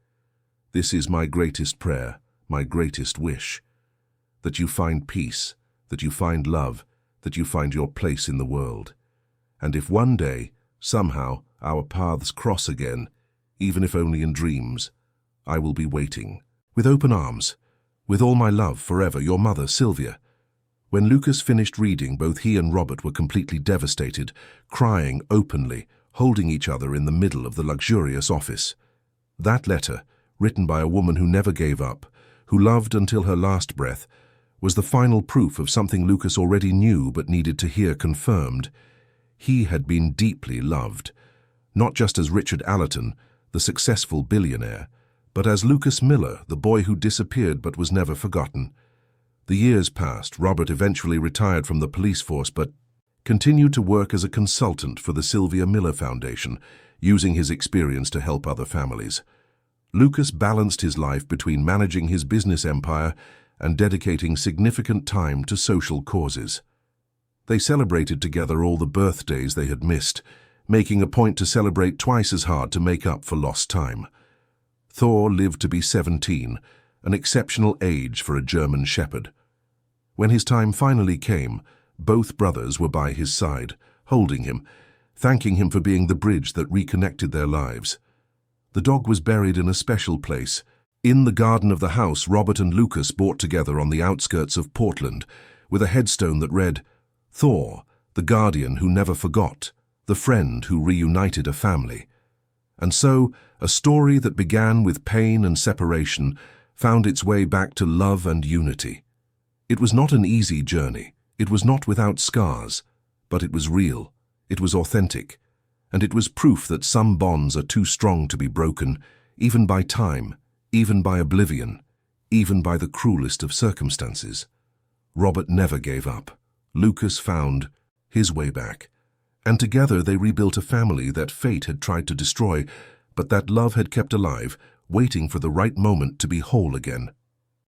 This is my greatest prayer, my greatest wish. that you find peace, that you find love, that you find your place in the world. And if one day, somehow, our paths cross again, even if only in dreams, I will be waiting, with open arms, with all my love forever, your mother, Sylvia. When Lucas finished reading, both he and Robert were completely devastated, crying openly, holding each other in the middle of the luxurious office. That letter, written by a woman who never gave up, who loved until her last breath, was the final proof of something Lucas already knew but needed to hear confirmed. He had been deeply loved, not just as Richard Allerton, the successful billionaire, but as Lucas Miller, the boy who disappeared but was never forgotten. The years passed. Robert eventually retired from the police force but continued to work as a consultant for the Sylvia Miller Foundation, using his experience to help other families. Lucas balanced his life between managing his business empire and dedicating significant time to social causes. They celebrated together all the birthdays they had missed, making a point to celebrate twice as hard to make up for lost time. Thor lived to be 17, an exceptional age for a German shepherd. When his time finally came, both brothers were by his side, holding him, thanking him for being the bridge that reconnected their lives. The dog was buried in a special place. In the garden of the house Robert and Lucas bought together on the outskirts of Portland, with a headstone that read, "Thor, the guardian who never forgot, the friend who reunited a family." And so, a story that began with pain and separation found its way back to love and unity. It was not an easy journey. It was not without scars, but it was real, it was authentic, and it was proof that some bonds are too strong to be broken, even by time, even by oblivion, even by the cruelest of circumstances. Robert never gave up. Lucas found his way back, and together they rebuilt a family that fate had tried to destroy, but that love had kept alive, waiting for the right moment to be whole again.